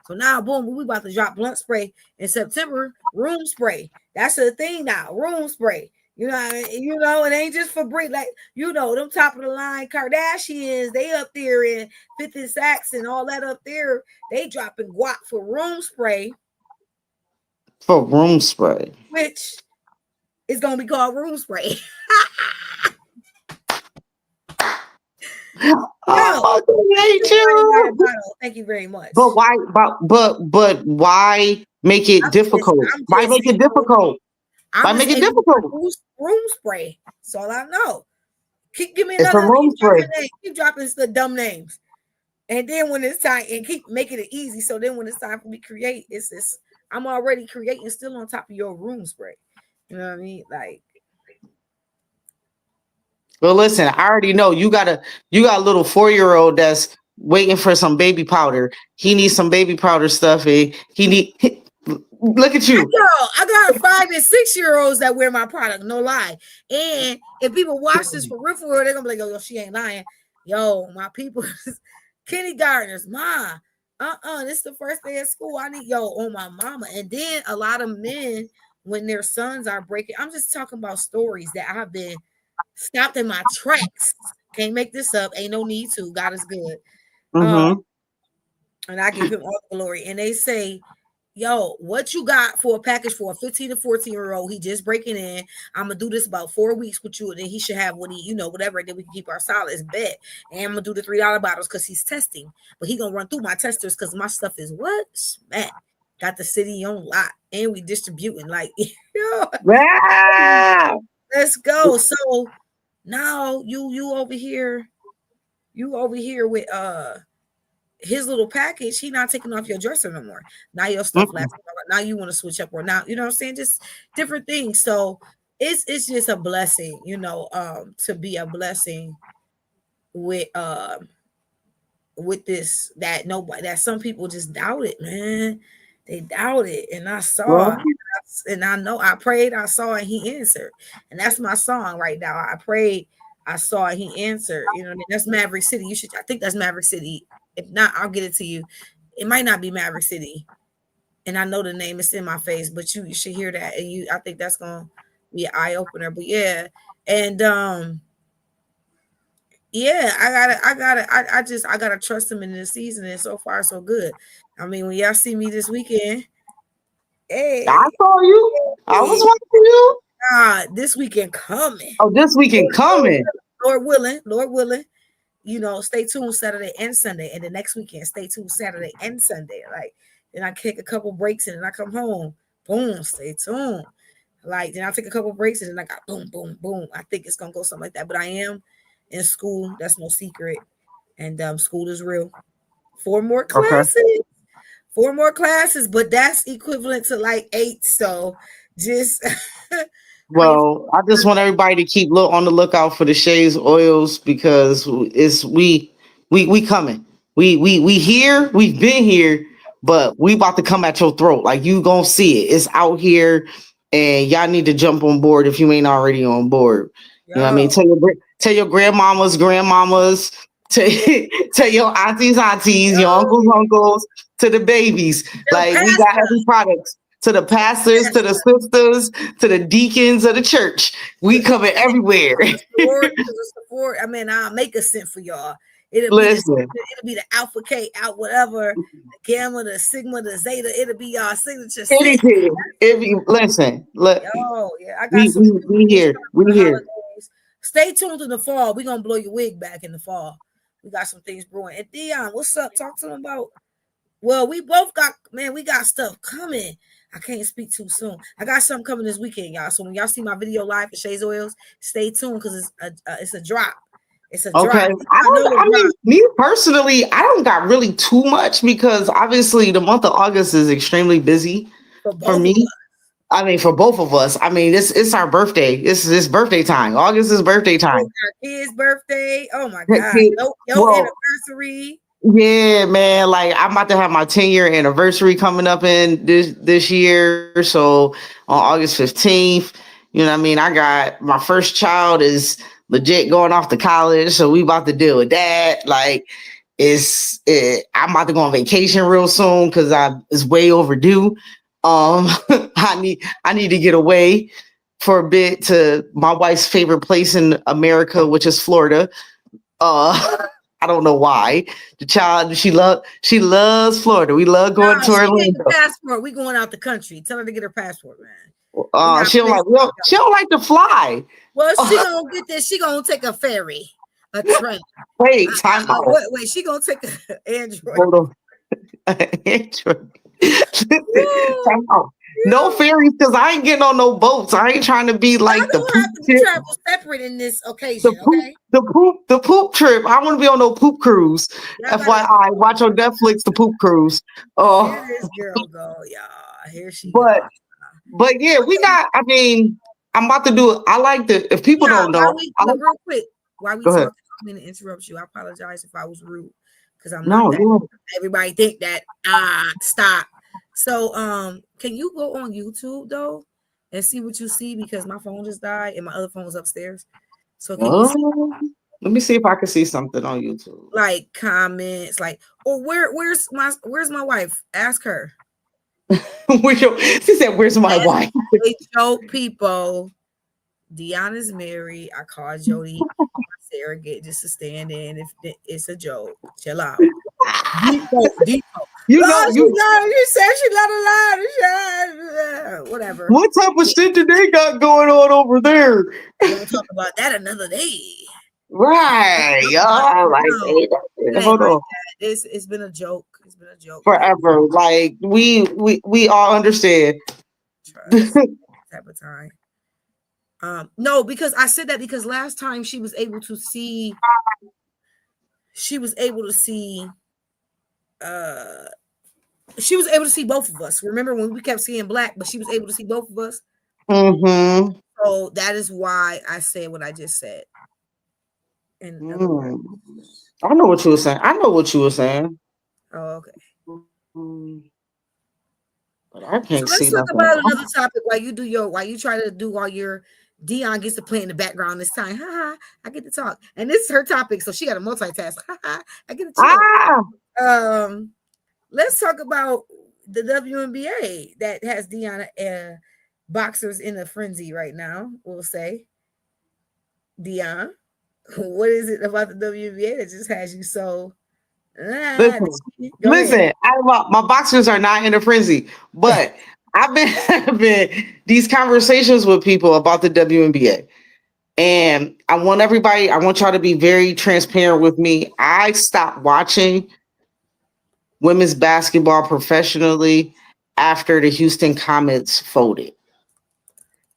So now, boom, we about to drop blunt spray in September. Room spray. That's the thing now. Room spray. It ain't just for breed. Like, them top of the line Kardashians, they up there in 50 sacks and all that up there. They dropping guap for room spray. For room spray. Which is gonna be called room spray. Thank you very much. But why? But why make it difficult? Why make it difficult? I'm Why just make it able to difficult? produce room spray. That's all I know. Give me It's a another. room Keep dropping spray. names. Keep dropping the dumb names. And then when it's time, and keep making it easy. So then when it's time for me to create, it's this. I'm already creating, still on top of your room spray. You know what I mean? Like, Well, listen, I already know you got a little 4-year-old that's waiting for some baby powder. He needs some baby powder stuff. And he need look at you. I got 5 and 6 year olds that wear my product, no lie. And if people watch this for real, they're gonna be like, yo, she ain't lying. Yo, my people, kindergartners, this is the first day of school. I need on my mama. And then a lot of men, when their sons are breaking, I'm just talking about stories that I've been stopped in my tracks. Can't make this up. Ain't no need to. God is good. Mm-hmm. And I give him all the glory. And they say, yo, what you got for a package for a 15 to 14-year-old? He just breaking in. I'm gonna do this about 4 weeks with you, and then he should have what he, whatever. Then we can keep our solids bet. And I'm gonna do the $3 bottles because he's testing, but he gonna run through my testers because my stuff is what smack. Got the city on lock, and we distributing like, Yeah. let's go. So now you over here, with his little package. He not taking off your dresser no more. Now your stuff Mm-mm. lasts longer. Now you want to switch up, or now you know what I'm saying, just different things. So it's just a blessing, to be a blessing with this, that some people just doubt it, man. They doubt it, and I saw, Well, and I know I prayed, I saw, and he answered. And that's my song right now. I prayed, I saw, and he answered. You know what I mean? That's Maverick City. I think that's Maverick City. If not, I'll get it to you. It might not be Maverick City, and I know the name is in my face, but you should hear that, and I think that's gonna be an eye opener. But yeah, and yeah, I gotta trust him in this season, and so far so good. I mean, when y'all see me this weekend, I hey, saw you. I was hey, watching you. this weekend coming. Oh, this weekend coming. Lord willing, stay tuned Saturday and Sunday, and the next weekend, stay tuned Saturday and Sunday. Like, then I kick a couple breaks and then I come home. Boom, stay tuned. Like, then I take a couple breaks and then I got boom, boom, boom. I think it's gonna go something like that. But I am in school. That's no secret. And school is real. Four more Okay. classes. Four more classes, but that's equivalent to like 8. So just pray for Well, I just want everybody to keep on the lookout for the shades oils because it's we coming. We here. We've been here, but we about to come at your throat. Like you gonna see it. It's out here, and y'all need to jump on board if you ain't already on board. You know what I mean? yo, Tell your grandmamas, tell, tell your aunties, your yo, uncles, to the babies. the Like we got pastor, every product. To the pastors, to the sisters, to the deacons of the church. We coming everywhere. the sword. I mean, I'll make a cent for y'all. It'll be Listen, it'll be the alpha K out, whatever, the gamma, the sigma, the zeta. It'll be y'all signature cent. anything. If you listen, look, Yo, yeah, I got we some we we good here. stuff for We the here. holidays. Stay tuned in the fall. We're gonna blow your wig back in the fall. We got some things brewing. And Dion, what's up? Talk to them about. Well, we both got, man, we got stuff coming. I can't speak too soon. I got something coming this weekend, y'all. So when y'all see my video live for Shades Oils, stay tuned because it's a drop. It's a Okay. drop. I know the I mean, drop me personally, I don't got really too much because obviously the month of August is extremely busy for for both of me. us. I mean, for both of us. I mean, it's our birthday. It's birthday time. August is birthday It's time. our kid's birthday. Oh my God. Your Well, anniversary. yeah, man. Like I'm about to have my 10-year anniversary coming up in this year. So on August 15th, you know what I mean? I got my first child is legit going off to college. So we about to deal with that. Like I'm about to go on vacation real soon because it's way overdue. I need to get away for a bit to my wife's favorite place in America, which is Florida. I don't know why. The child she loves Florida. We love going Nah, to she getting the Orlando. passport. We going out the country. Tell her to get her passport, man. We got She don't like places to she go. don't like to fly. Well, she gonna get this. She gonna take a ferry, a train. Wait, time out. Wait, she gonna take an Android. Hold on. Android. Woo! Time out. No ferries, because I ain't getting on no boats. I ain't trying to be Y'all like the gonna poop have to trip, travel separate in this occasion, okay? the poop trip. I want to be on no poop cruise. Y'all gotta FYI, watch on Netflix the poop cruise. here Oh, this girl go, y'all. Here she go. but yeah, we got. I mean, I'm about to do it. I like the. If people Yeah, don't while know, we I look like. real quick, while we Go ahead. talking, I'm gonna interrupt you. I apologize if I was rude because I'm not No, that. you. Everybody think that stop. So can you go on YouTube though and see what you see because my phone just died and my other phone was upstairs. So can you see Let me see if I can see something on YouTube. like comments like or where's my wife? Ask her. She said, "Where's my Ask wife?" they show people Deanna's married. I called Jody surrogate just to stand in if it's a joke. Chill out. Default. You Oh, know, she you. lied. You said she not allowed. Whatever. What type of shit do they got going on over there? We'll talk about that another day. Right, y'all. Like, No, hey, it ain't hold like on. that. It's been a joke. It's been a joke. Forever. Like, we all understand. Trust type of time. No, because I said that because last time she was able to see uh she was able to see both of us. Remember when we kept seeing black, but she was able to see both of us. Mm-hmm. So that is why I said what I just said. In other words. Mm. I know what you were saying. I know what you were saying. Oh, okay. Mm, but I So can't let's see talk nothing. about another topic while you try to do all your Dion gets to play in the background this time. Ha ha. I get to talk. And this is her topic, so she got to multitask. Ha ha. I get to chill. Ah, Let's talk about the WNBA that has Dion boxers in a frenzy right now, we'll say. Dion, what is it about the WNBA that just has you so listen, go ahead. my boxers are not in a frenzy, but I've been having these conversations with people about the WNBA. And I want y'all to be very transparent with me. I stopped watching women's basketball professionally after the Houston Comets folded.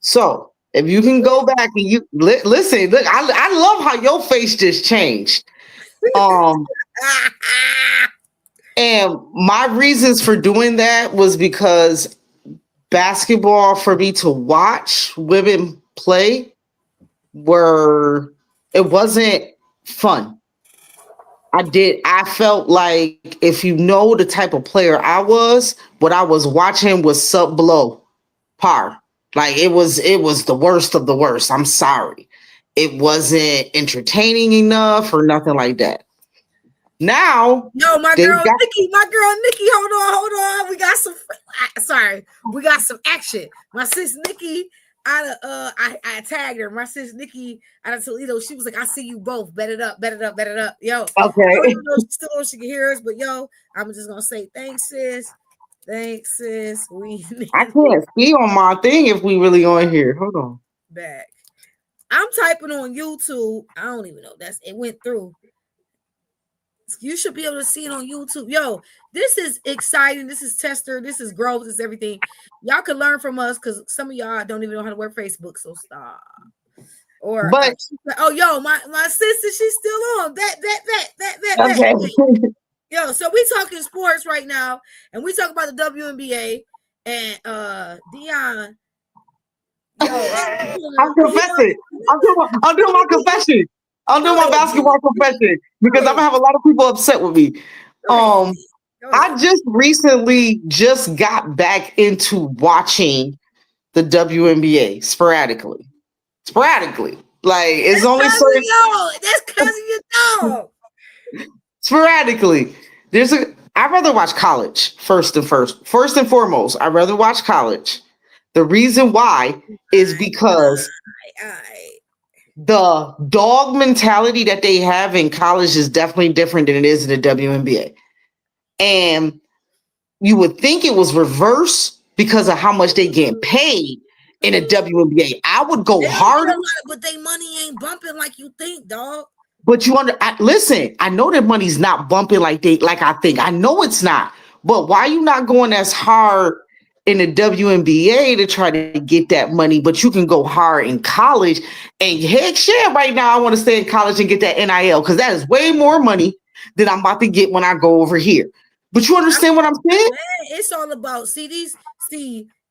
So if you can go back and you listen, look, I love how your face just changed. Um, and my reasons for doing that was because basketball for me to watch women play were it wasn't fun. I felt like if you know the type of player I was, what I was watching was sub below par. Like it was the worst of the worst. I'm sorry. It wasn't entertaining enough or nothing like that. Now No, they got My girl Nikki, hold on. We got some action. My sis Nikki out of I tagged her. My sis Nikki out of Toledo. She was like, I see you both. Bet it up. Yo, I don't okay. even know if she can hear us, but yo, I'm just gonna say thanks, sis. Thanks, sis. We I need can't see on my thing if we really on here. Hold on. back. I'm typing on YouTube. I don't even know. It went through. You should be able to see it on YouTube. Yo, this is exciting. This is Tester. This is growth. This is everything. Y'all can learn from us because some of y'all don't even know how to work Facebook. So stop. Or But oh, yo, my sister, she's still on. That. okay. Yo, so we talking sports right now, and we talk about the WNBA and Dion. Yo, I'm confessing. I'm doing my confession. I'm doing my basketball confession because I'm gonna have a lot of people upset with me. Go ahead. I just recently just got back into watching the WNBA sporadically. Sporadically. Like it's only certain That's cousin you know. sporadically. I'd rather watch college first and foremost. I'd rather watch college. The reason why is because the dog mentality that they have in college is definitely different than it is in the WNBA. And you would think it was reverse because of how much they get paid in the WNBA. I would go harder. But they money ain't bumping like you think, dog. But listen, I know that money's not bumping like I think. I know it's not. But why you not going as hard in the WNBA to try to get that money, but you can go hard in college. And heck, shit, right now I want to stay in college and get that NIL because that is way more money than I'm about to get when I go over here. But you understand what I'm saying? Man, it's all about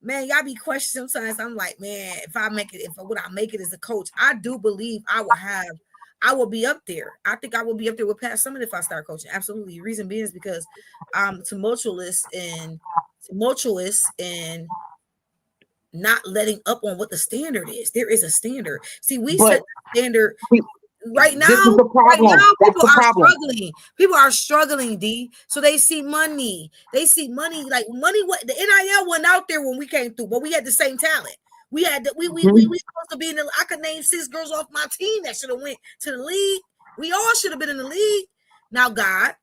man, y'all be questioning sometimes. I'm like, man, if I make it, if would I make it as a coach, I do believe I will be up there. I think I will be up there with Pat Summitt if I start coaching. Absolutely. Reason being is because I'm tumultuous and not letting up on what the standard is. There is a standard. See, we set But the standard right this is now. the Right problem. now, That's the problem. People are struggling, D. So they see money. They see money, like money. What the NIL went out there when we came through, but we had the same talent. We had we supposed to be in the. I could name 6 girls off my team that should have went to the league. We all should have been in the league. Now God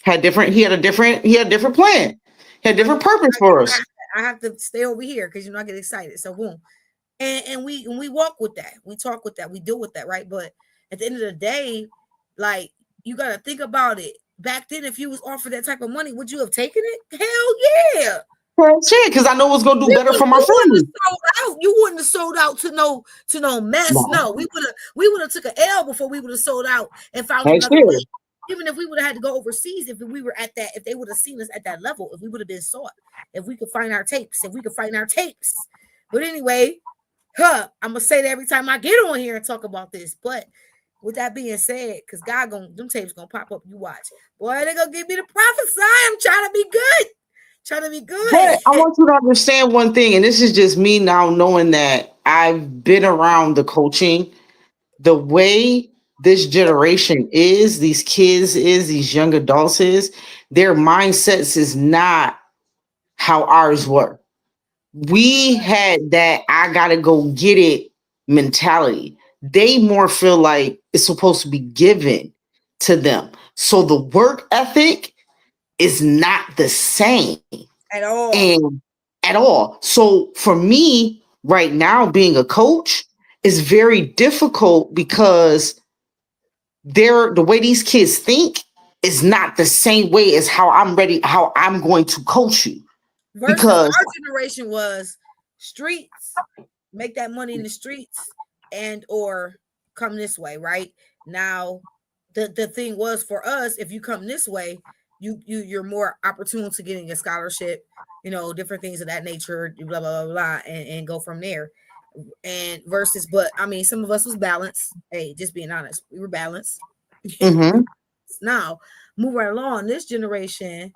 He had a different plan. He had a different purpose for us. I have to stay over here because I get excited. So boom. And we walk with that. We talk with that. We deal with that, right? But at the end of the day, like you gotta think about it. Back then, if you was offered that type of money, would you have taken it? Hell yeah. Shit, because I know what's gonna do better for my You wouldn't family. have sold out. You wouldn't have sold out to no mess. No. No, we would have took an L before we would have sold out and found Next another year. way. Even if we would have had to go overseas, if we were at that, if they would have seen us at that level, if we would have been sought, if we could find our tapes, if we could find our tapes. But anyway, I'm gonna say that every time I get on here and talk about this. But with that being said, because God them tapes gonna pop up, you watch. Boy, they gonna give me the prophesy. I'm trying to be good. Trying to be good. But I want you to understand one thing, and this is just me now knowing that I've been around the coaching. The way this generation is, these kids is, these young adults is, their mindsets is not how ours were. We had that I gotta go get it mentality. They more feel like it's supposed to be given to them. So the work ethic is not the same At all. and at all. So for me, right now, being a coach is very difficult because the way these kids think is not the same way as how I'm going to coach you. Versus Because our generation was streets, make that money in the streets, and or come this way, right? Now the thing was for us, if you come this way, you're more opportune to getting a scholarship, different things of that nature, blah blah blah blah, and go from there. And versus, but I mean, some of us was balanced. Hey, just being honest, we were balanced. mhm, Now, move right along, this generation.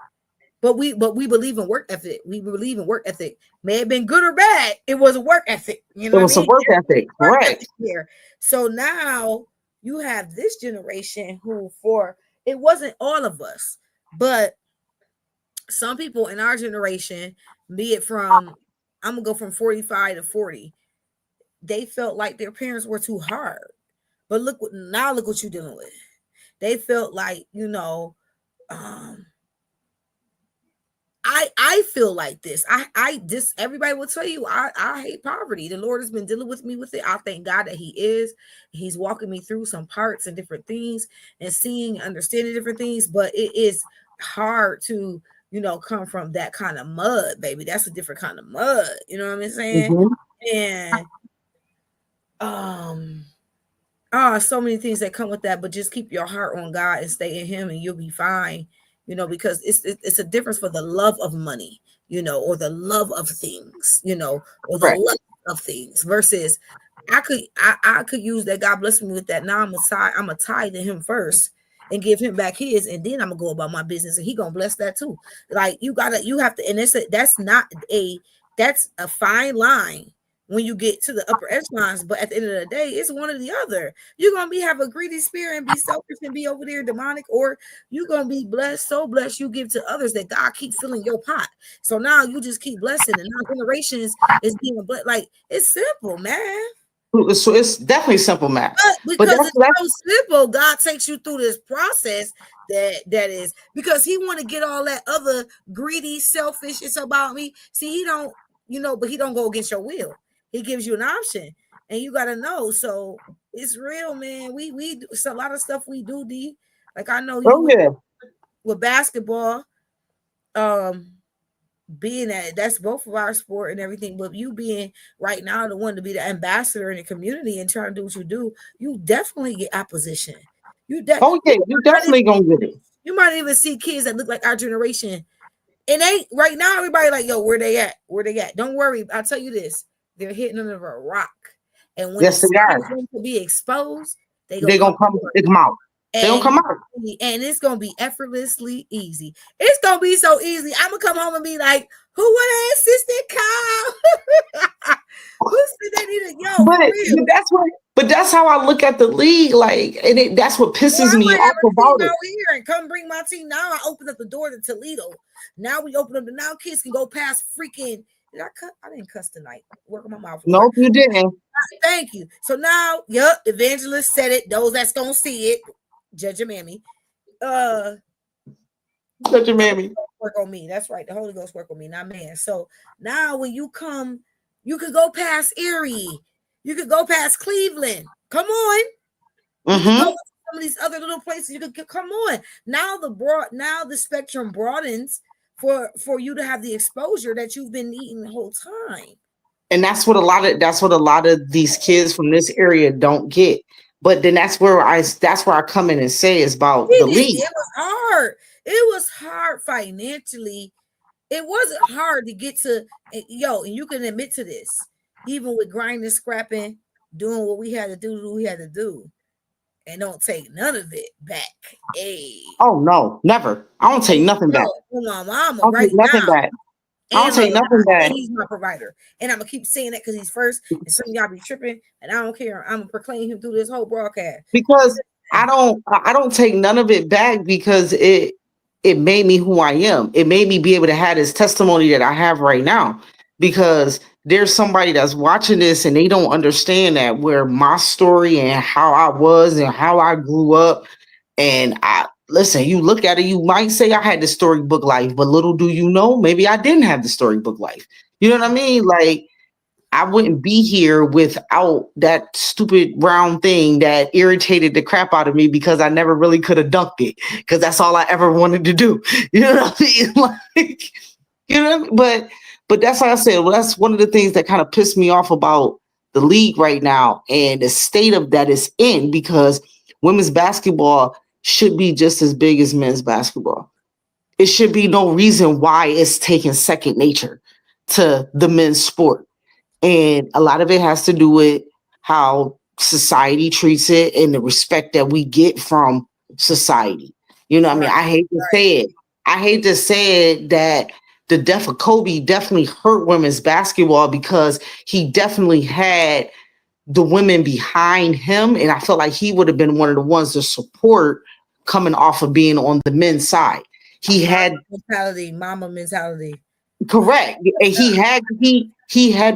But we believe in work ethic. We believe in work ethic. May have been good or bad. It was a work ethic. You know it what I was a mean? work ethic, Work right? ethic here. So now you have this generation who, for it wasn't all of us, but some people in our generation, be it from I'm gonna go from 45 to 40, they felt like their parents were too hard. But look what you're dealing with. They felt like, um, I feel like this. I just everybody will tell you I hate poverty. The Lord has been dealing with me with it. I thank God that He is. He's walking me through some parts and different things and seeing, understanding different things. But it is hard to, come from that kind of mud, baby. That's a different kind of mud. You know what I'm saying? Mhm. And um so many things that come with that, but just keep your heart on God and stay in Him, and you'll be fine. Because it's a difference for the love of money, or the love of things, or the Right. love of things versus I could use that. God bless me with that. Now I'm a tie to Him first and give Him back His, and then I'm gonna go about my business, and He gonna bless that too. Like you have to, and that's a fine line when you get to the upper echelons, but at the end of the day, it's one or the other. You're gonna have a greedy spirit and be selfish and be over there demonic, or you're gonna be blessed, so blessed you give to others that God keep filling your pot. So now you just keep blessing, and now generations is being blessed. Like it's simple, man. So it's definitely simple math. But But because that's it's so simple, God takes you through this process that is because He want to get all that other greedy, selfish. It's about me. See, He don't, but He don't go against your will. He gives you an option, and you got to know. So it's real, man. It's a lot of stuff we do. D, like I know oh you yeah. with basketball. Um, being that's both of our sport and everything, but you being right now the one to be the ambassador in the community and trying to do what you do, you definitely get opposition. Oh yeah, you definitely gonna get it. You might even see kids that look like our generation. And they right now, everybody like, yo, where they at? Where they at? Don't worry. I'll tell you this. They're hitting under a rock. And when Yes, it's they time are. for them to be exposed, they gonna They come gonna come. forward. They come out. They don't And come out. it's gonna be effortlessly easy. It's gonna be so easy. I'm gonna come home and be like, who would have assisted Kyle? Who said they needed yo for real? But that's how I look at the league. Like, and that's what Well, pisses I me might have off a team about it. out here and come bring my team. Now I open up the door to Toledo. Now we open up the now kids can go past freaking. Did I cut? I didn't cuss tonight. Work on my mouth. Nope, you didn't. Thank you. So now, yep, evangelist said it. Those that's gonna see it, judge your mammy. Such a mammy. Work on me. That's right. The Holy Ghost work on me, not man. So now when you come, you could go past Erie. You could go past Cleveland. Come on. You could go to some of these other little places. You could come on. Now the spectrum broadens for you to have the exposure that you've been needing the whole time. And that's what a lot of these kids from this area don't get. But then that's where I come in and say is about the league. It was hard. It was hard financially. It wasn't hard to get to and you can admit to this. Even with grinding, scrapping, doing what we had to do, and don't take none of it back. Hey. Oh no, never. I don't take nothing back. My mama I don't right take nothing now. back. I don't take nothing back. He's my provider. And I'm gonna keep saying that because he's first. And some of y'all be tripping, and I don't care. I'm gonna proclaim him through this whole broadcast. Because I don't take none of it back because it made me who I am. It made me be able to have this testimony that I have right now. Because there's somebody that's watching this and they don't understand that where my story and how I was and how I grew up. And listen, you look at it, you might say I had the storybook life, but little do you know, maybe I didn't have the storybook life. You know what I mean? Like, I wouldn't be here without that stupid round thing that irritated the crap out of me because I never really could have dunked it because that's all I ever wanted to do. You know what I mean? Like, you know what I mean? But that's like I said, well, that's one of the things that kind of pissed me off about the league right now and the state of that it's in, because women's basketball should be just as big as men's basketball. It should be no reason why it's taking second nature to the men's sport. And a lot of it has to do with how society treats it and the respect that we get from society. You know what I mean? I hate to say it. I hate to say it that the death of Kobe definitely hurt women's basketball because he definitely had the women behind him. And I felt like he would have been one of the ones to support coming off of being on the men's side. He had mama mentality. Correct. And he had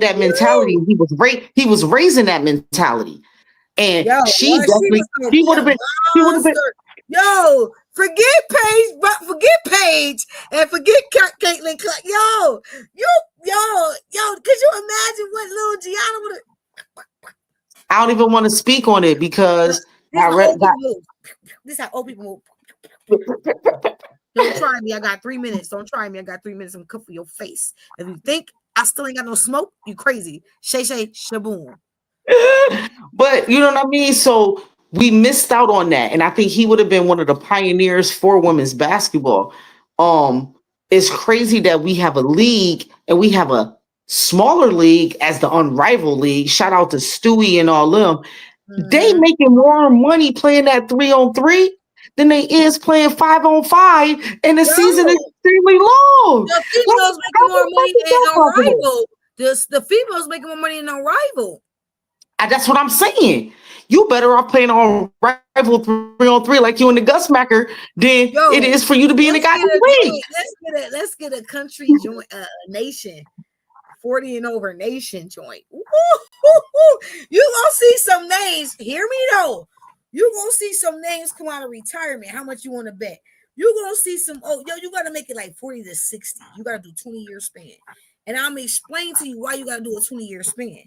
that mentality. He was raising that mentality. And she would have been yo, forget Paige and forget Caitlin. Yo, could you imagine what little Gianna would have? I don't even want to speak on it because this is how old people move. Don't try me. I got 3 minutes. Don't try me. I got 3 minutes. I'm cook for your face. If you think I still ain't got no smoke, you crazy. Shay shaboom. But you know what I mean? So we missed out on that. And I think he would have been one of the pioneers for women's basketball. It's crazy that we have a league and we have a smaller league as the Unrivaled League. Shout out to Stewie and all them. Mm-hmm. They making more money playing that 3-on-3 than they is playing 5-on-5, and the season is extremely long. The females making more money than Unrivaled. The females making more money than Unrivaled. That's what I'm saying. You better off playing on Rival 3-on-3 like you in the Gusmacker than it is for you to be in the goddamn league. Let's get a country joint, nation. 40 and over nation joint. You gonna see some names. Hear me though. You gonna see some names come out of retirement. How much you want to bet? You gonna see some. You gotta make it like 40 to 60. You gotta do 20-year span, and I'm gonna explain to you why you gotta do a 20-year span.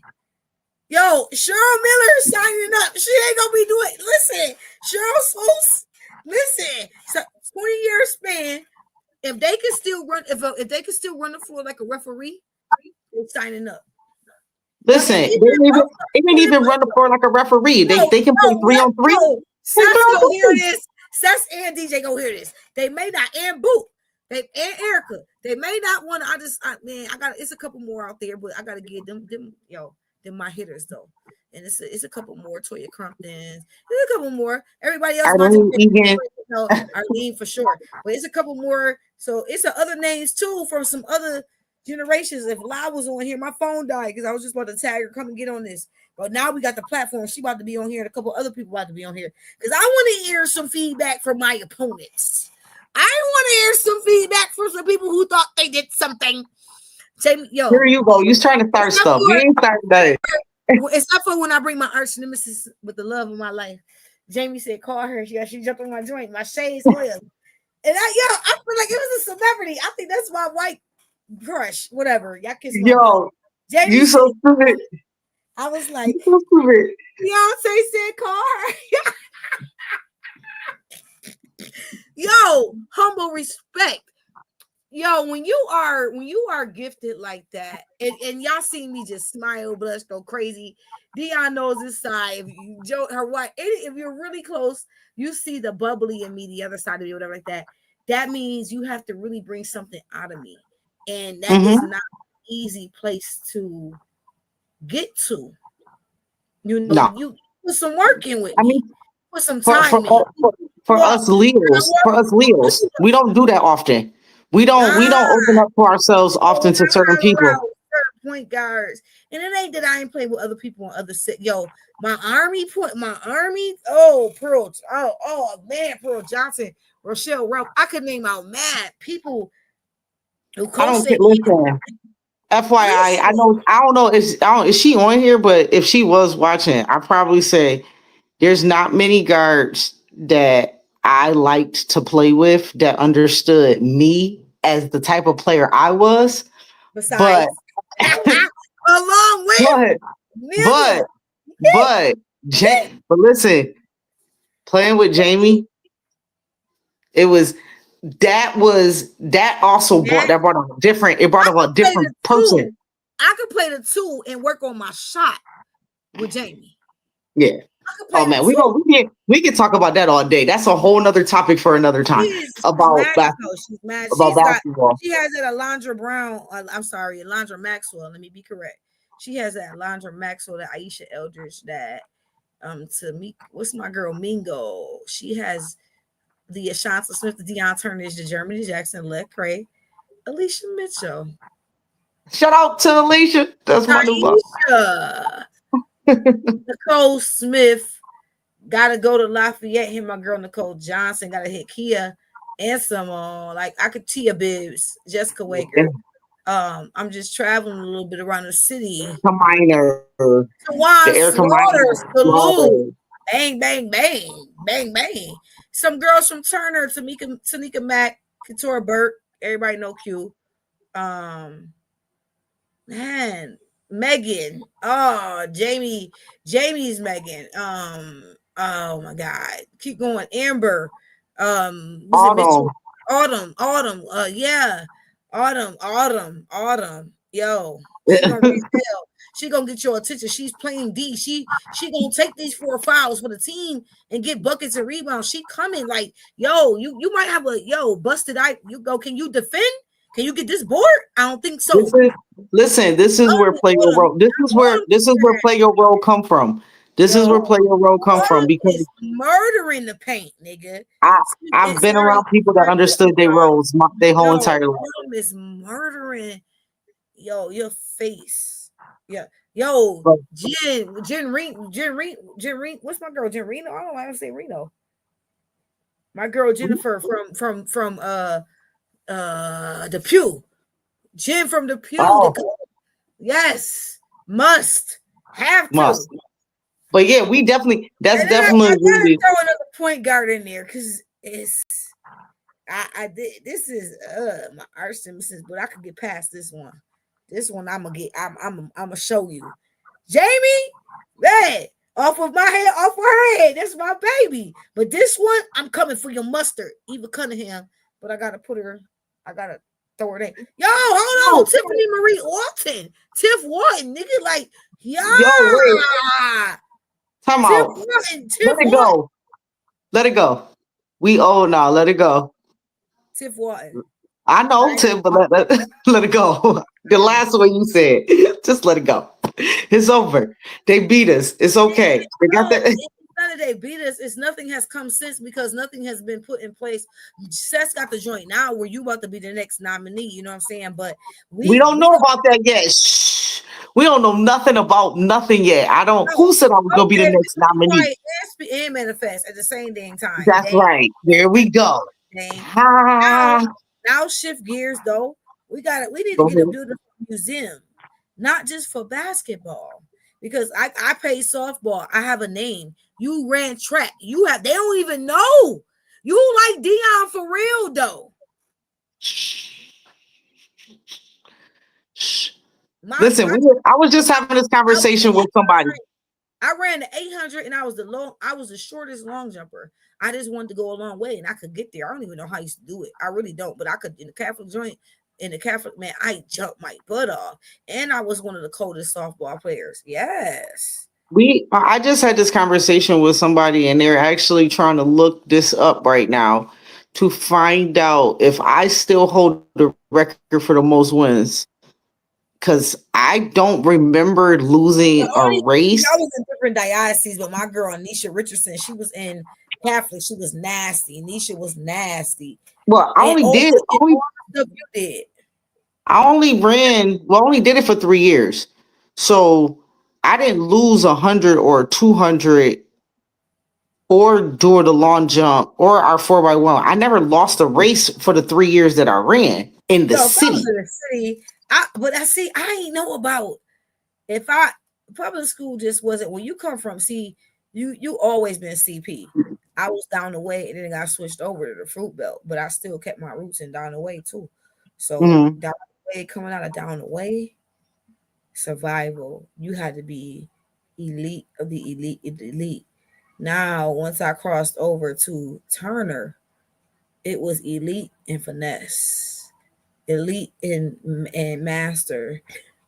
Yo, Cheryl Miller is signing up. She ain't gonna be doing. Listen, Cheryl Swoops. Listen, so 20-year span. If they can still run, if they can still run the floor like a referee, they're signing up. But Listen, they didn't even run the floor like a referee. They can play 3-on-3. No, Seth go hear this. Seth and DJ go hear this. They may not, and Boot, they and Erica, they may not want to. I got. It's a couple more out there, but I got to give them my hitters though. And it's a couple more. Toya Crumptons. There's a couple more. Everybody else might Arlene for sure. But it's a couple more. So it's other names too from some other generations. If La was on here, my phone died because I was just about to tag her, come and get on this. But now we got the platform. She about to be on here, and a couple other people about to be on here. Because I want to hear some feedback from my opponents. I want to hear some feedback from some people who thought they did something. Jamie, here you go. You're trying to start stuff. You ain't starting that. Except for when I bring my arch nemesis with the love of my life. Jamie said, call her. She jumped on my joint. My shades oil. And I feel like it was a celebrity. I think that's my white crush. Whatever. Y'all kiss my Jamie, you so stupid. I was like, so stupid. Beyonce said, call her. Yo, humble respect. Yo, when you are gifted like that, and y'all see me just smile, blush, go crazy. Dion knows this side. If you joke her what, if you're really close, you see the bubbly in me, the other side of me, whatever like that. That means you have to really bring something out of me, and that is not an easy place to get to. You know, you put some work in with me. Put some time in. For us Leos, we don't do that often. We don't open up for ourselves often to certain people. Point guards. And it ain't that I ain't played with other people on other set. Yo, my army, Pearl. Oh man, Pearl Johnson, Rochelle Ralph. I could name out mad people who listen. FYI, I don't know is she on here, but if she was watching, I'd probably say there's not many guards that I liked to play with that understood me as the type of player I was. Besides, along with, but listen, playing with Jamie, that also brought a different person. I could play the two and work on my shot with Jamie. Yeah. Oh man, we can talk about that all day. That's a whole nother topic for another time. About basketball. She has that Alondra Brown. I'm sorry, Alondra Maxwell. Let me be correct. She has that Alondra Maxwell, that Aisha Eldridge, that to me, what's my girl Mingo? She has the Ashanta Smith, the Deion Turnage, the Germany Jackson, Lecrae, Alicia Mitchell. Shout out to Alicia. That's my new boss. Nicole Smith, gotta go to Lafayette. Hit my girl Nicole Johnson. Gotta hit Kia and some I could Tia Bibbs, Jessica Waker. I'm just traveling a little bit around the city. Minor, Salute. Bang, bang, bang, bang, bang. Some girls from Turner, Tanika Mack, Katora Burke. Everybody know Q. Man. Megan, Jamie's Megan. Oh my God, keep going. Amber, Autumn. Autumn. Yo, she gonna get your attention. She's playing D. She gonna take these 4 fouls for the team and get buckets and rebounds. She coming like you might have a busted eye. You go. Can you defend? Can you get this board? I don't think so. This is where play your role. This is where play your role come from. This is where play your role come from, because murdering the paint, nigga. I've been around people that understood their roles their whole entire life. Is murdering your face. Yeah. Yo, Jen Reed. What's my girl? Jen Reno? I don't know why I say Reno. My girl Jennifer from the Pew. Jen from the Pew. Yes. Must have to. But yeah, we definitely I gotta throw another point guard in there because it's this is my arch nemesis, but I could get past this one. This one I'm gonna show you. Jamie, man, off of her head. That's my baby. But this one, I'm coming for your mustard, Eva Cunningham. But I gotta put her I gotta throw her name. Yo, hold on. No, Tiffany Marie Orton. Tiff Wharton, nigga. Like, yo, wait, yeah. time Tiff out. Wharton. Let Tiff it Wharton. go. Let it go. We old now. Let it go. Tiff Wharton. I know, Right? Tim, but let it go. The last one you said, just let it go. It's over. They beat us. It's okay. They got No, that. it's not that they beat us. It's nothing has come since because nothing has been put in place. Seth's got the joint now where you about to be the next nominee. You know what I'm saying? But We we don't we know don't about that yet. Shh. We don't know nothing about nothing yet. I don't. know. Who said I was gonna be the Okay, we next can be nominee? quiet and manifest at the same dang time. That's right. There we go. Dang. Now, Ha. now shift gears though. We need to Go get a ahead. beautiful museum, not just for basketball. Because I played softball. I have a name. You ran track. You have they don't even know. You like Dion for real though. Shh. Listen, My I was just having this I was conversation the with somebody. 800. I ran the 800 and I was the shortest long jumper. I just wanted to go a long way and I could get there. I don't even know how I used to do it. I really don't, but I could in the Catholic joint, in the Catholic man, I jumped my butt off. And I was one of the coldest softball players. Yes. I just had this conversation with somebody and they're actually trying to look this up right now to find out if I still hold the record for the most wins. Cause I don't remember losing The a only race. I was in different dioceses, but my girl Nisha Richardson, she was in Catholic. She was nasty. Nisha was nasty. Well, And all the stuff you did. I only ran, well, I only did it for 3 years. So I didn't lose 100 or 200 or do the long jump or our 4x1. I never lost a race for the 3 years that I ran in the So if I was city. in the city, but I see I ain't know about if public school just wasn't when you come from you always been CP. I was down the way and then I got switched over to the fruit belt, but I still kept my roots in down the way too. So Mhm. down the way, coming out of down the way, survival, you had to be elite of the elite. Now, once I crossed over to Turner, it was elite and finesse, elite and master,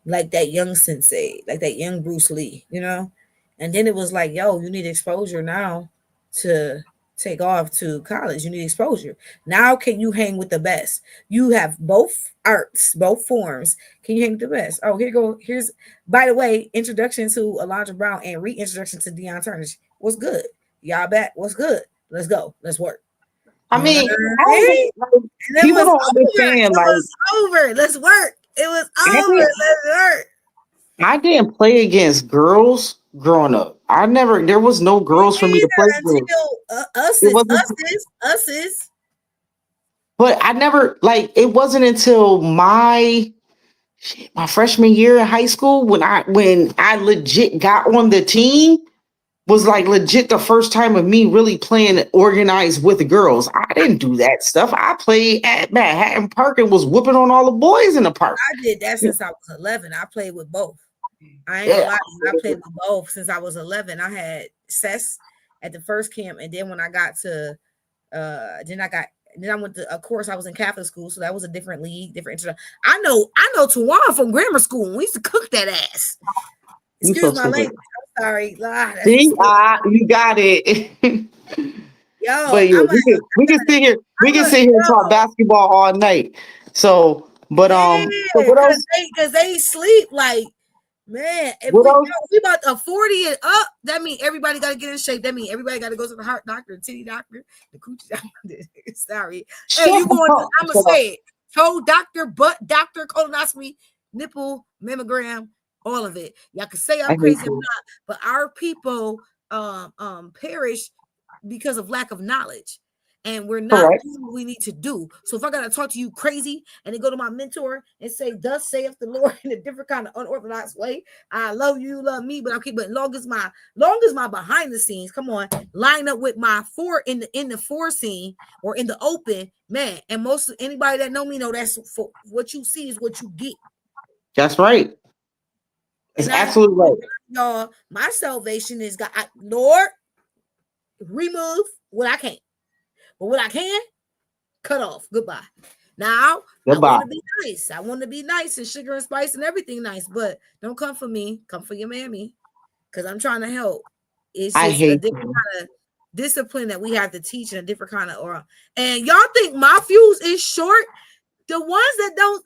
like that young sensei, like that young Bruce Lee, you know? And then it was like, yo, you need exposure now to take off to college. You need exposure. Now can you hang with the best? You have both arts, both forms. Can you hang with the best? Oh, here you go. Here's by the way, introduction to Alondra Brown and reintroduction to Deion Turner. What's good? Y'all back? What's good? Let's go. Let's work. I You know what mean, I mean? And it people was don't over. It understand. Like, was over. Let's work. It was I over. didn't, Let's work. I didn't play against girls growing up. There was no Me girls for me to play neither with. until It wasn't, us is. but I never, like, it wasn't until my freshman year in high school when I legit got on the team was like legit the first time of me really playing organized with the girls. I didn't do that stuff. I played at Manhattan Park and was whooping on all the boys in the park. I did that since I was 11. I played with both. I ain't gonna Yeah. lie to you. I played with both since I was 11. I had Cess at the first camp, and then when I got to, then I went to, of course, I was in Catholic school, so that was a different league, different. I know Tawana from grammar school. And we used to cook that ass. You so Excuse my stupid. language. I'm sorry. That's See, explicit. you got it. Yo, But yeah, we can sit here and talk yo. basketball all night. So, but so Yeah, what else? cause they sleep like man. If What else? we about a 40 and up, that means everybody got to get in shape. That means everybody got to go to the heart doctor, the titty doctor, the coochie doctor. Sorry, hey, Shut you going? up. I'm gonna Shut up. say it. Toe doctor, butt doctor, colonoscopy, nipple, mammogram, all of it. Y'all can say I I'm hate crazy, I'm you. not, but our people perish because of lack of knowledge. And we're not Correct. doing what we need to do. So if I gotta talk to you crazy and then go to my mentor and say, "Thus saith the Lord" in a different kind of unorthodox way, I love you, love me, but I'm keep. But long as my behind the scenes, come on, line up with my four in the four scene or in the open, man. And most anybody that know me know that's for, what you see is what you get. That's right. It's And I absolutely right. y'all, my salvation is God. Lord, remove what I can't, but what I can, cut off. Goodbye. Now, I Goodbye. want to be nice. I want to be nice and sugar and spice and everything nice, but don't come for me. Come for your mammy because I'm trying to help. It's I just a hate different you. kind of discipline that we have to teach and a different kind of aura. And y'all think my fuse is short? The ones that don't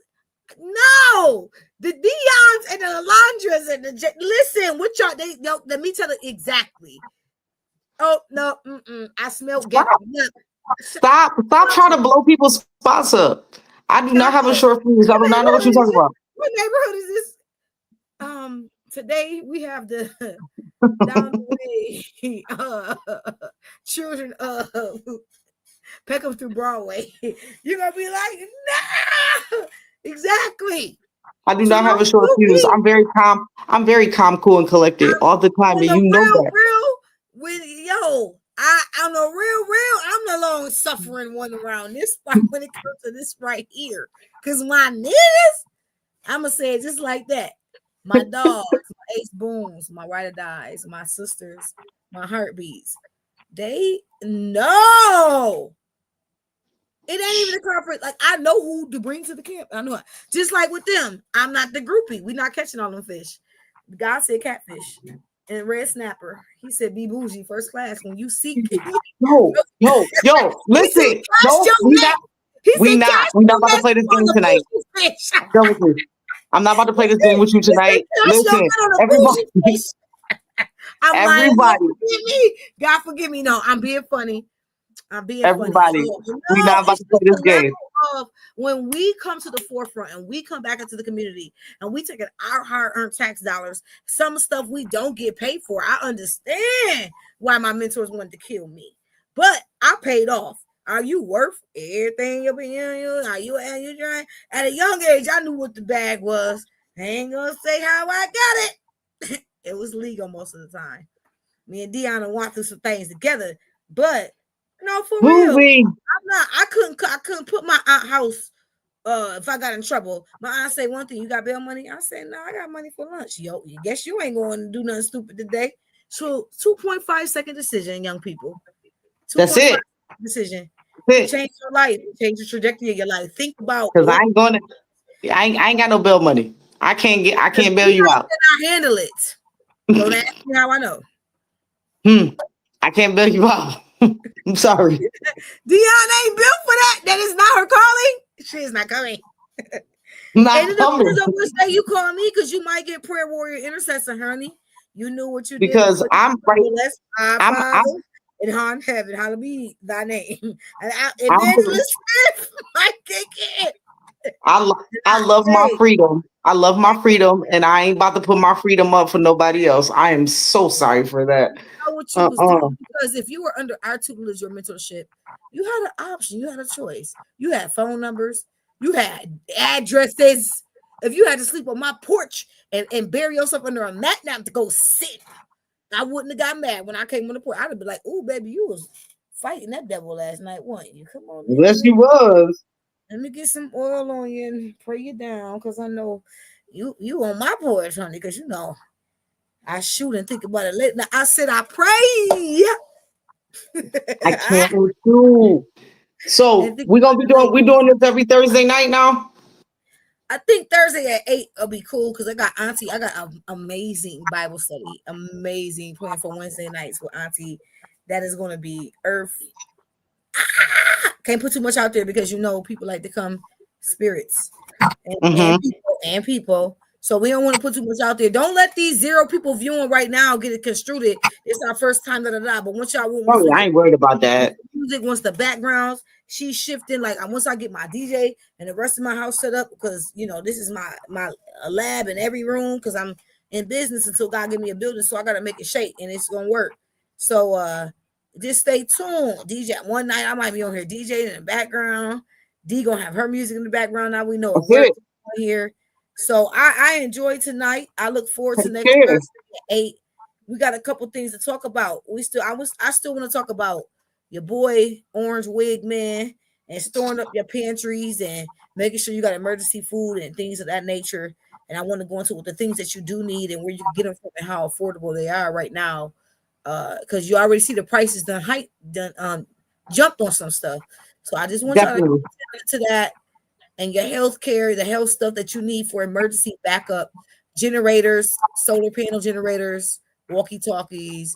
know, the Dion's and the Alondras and listen, what y'all let me tell it exactly. Oh no, I smell get Stop trying to blow people's spots up. I do not shut have a up. short fuse. I do What not know what you're neighborhood is talking this? about. What neighborhood is this? Today we have the down the way children of Peckham through Broadway. You're gonna be like, no, exactly. I do So not have no a short fuse. Snoopy I'm very calm. I'm very calm, cool, and collected all the time, on and the you know that. real with I on the real, I'm the lone suffering one around this spot when it comes to this right here. Cause my niggas, I'ma say it just like that. My dogs, my ace booms, my ride or dies, my sisters, my heartbeats. They know. It ain't even a corporate. Like I know who to bring to the camp. I know it. Just like with them, I'm not the groupie. We not catching all them fish. God said catfish and red snapper. He said be bougie, first class. When you seek, he Yo, said listen. cash No, your net. He said cash we not your about to net play this on game the tonight. bougie fish. Done with this. I'm not about to play this game with you He said tonight. cash your Listen, net on the everybody, bougie fish. I'm like, Lord, everybody, forgive me. God forgive me. No, I'm being funny. I'm being funny. everybody. We No, not about it's to play just this a game level of when we come to the forefront and we come back into the community and we take our hard-earned tax dollars, some stuff we don't get paid for. I understand why my mentors wanted to kill me, but I paid off. Are you worth everything you're being? Are you trying? At a young age, I knew what the bag was. I ain't gonna say how I got it. It was legal most of the time. Me and Deanna walked through some things together, but no, for real. moving I'm not. I couldn't put my aunt house. If I got in trouble, my aunt say one thing. You got bail money? I said no. I got money for lunch. Yo, you guess you ain't going to do nothing stupid today. So 2.5 second decision, young people. That's 2.5 it. decision. That's it. Change your life. Change the trajectory of your life. Think about Because what. I ain't got no bail money. I can't bail you out. I handle it. Don't ask me how I know. I can't bail you out. I'm sorry. Dion ain't built for that. That is not her calling. She is not coming. I'm And not it coming depends on which day you call me because you might get prayer warrior intercessor, honey. You knew what you did because before you I'm right. bless our I'm Father in heaven. Hallowed be thy name. And I'm Evangelist Smith might kick in. I love my Hey, freedom. I love my freedom, and I ain't about to put my freedom up for nobody else. I am so sorry for that. know what you was Uh-uh. doing because if you were under our tutelage or mentorship, you had an option, you had a choice. You had phone numbers, you had addresses. If you had to sleep on my porch and bury yourself under a mat now to go sit, I wouldn't have got mad when I came on the porch. I'd have been like, "Oh, baby, you was fighting that devil last night, weren't you? Come on, in. Yes, he was. Let me get some oil on you and pray you down, because I know you on my porch, honey. Because you know I shoot and think about it late. Now I said I pray. I can't with you. And So think we're gonna be about it doing we late. doing this every Thursday night now. I think Thursday at 8 will be cool because I got Auntie. I got an amazing Bible study, amazing plan for Wednesday nights with Auntie. That is going to be earth. Can't put too much out there because you know people like to come spirits Mm-hmm. and people. So we don't want to put too much out there. Don't let these 0 people viewing right now get it construed. It's our first time, da da da. But once y'all once Oh, we I get ain't worried about that. music, once the backgrounds, she's shifting. Like once I get my DJ and the rest of my house set up, because you know this is my lab in every room because I'm in business until God give me a building, so I gotta make it shake and it's gonna work. So just stay tuned. DJ one night I might be on here DJ in the background. D gonna have her music in the background. Now we know a That's word it. here. So I enjoyed tonight. I look forward to Take next care. Thursday at 8. We got a couple things to talk about. I still want to talk about your boy Orange Wig Man and storing up your pantries and making sure you got emergency food and things of that nature. And I want to go into the things that you do need and where you can get them from and how affordable they are right now. Because you already see the prices done jumped on some stuff. So I just want y'all to Definitely. to that. and your health care, the health stuff that you need for emergency backup, generators, solar panel generators, walkie-talkies,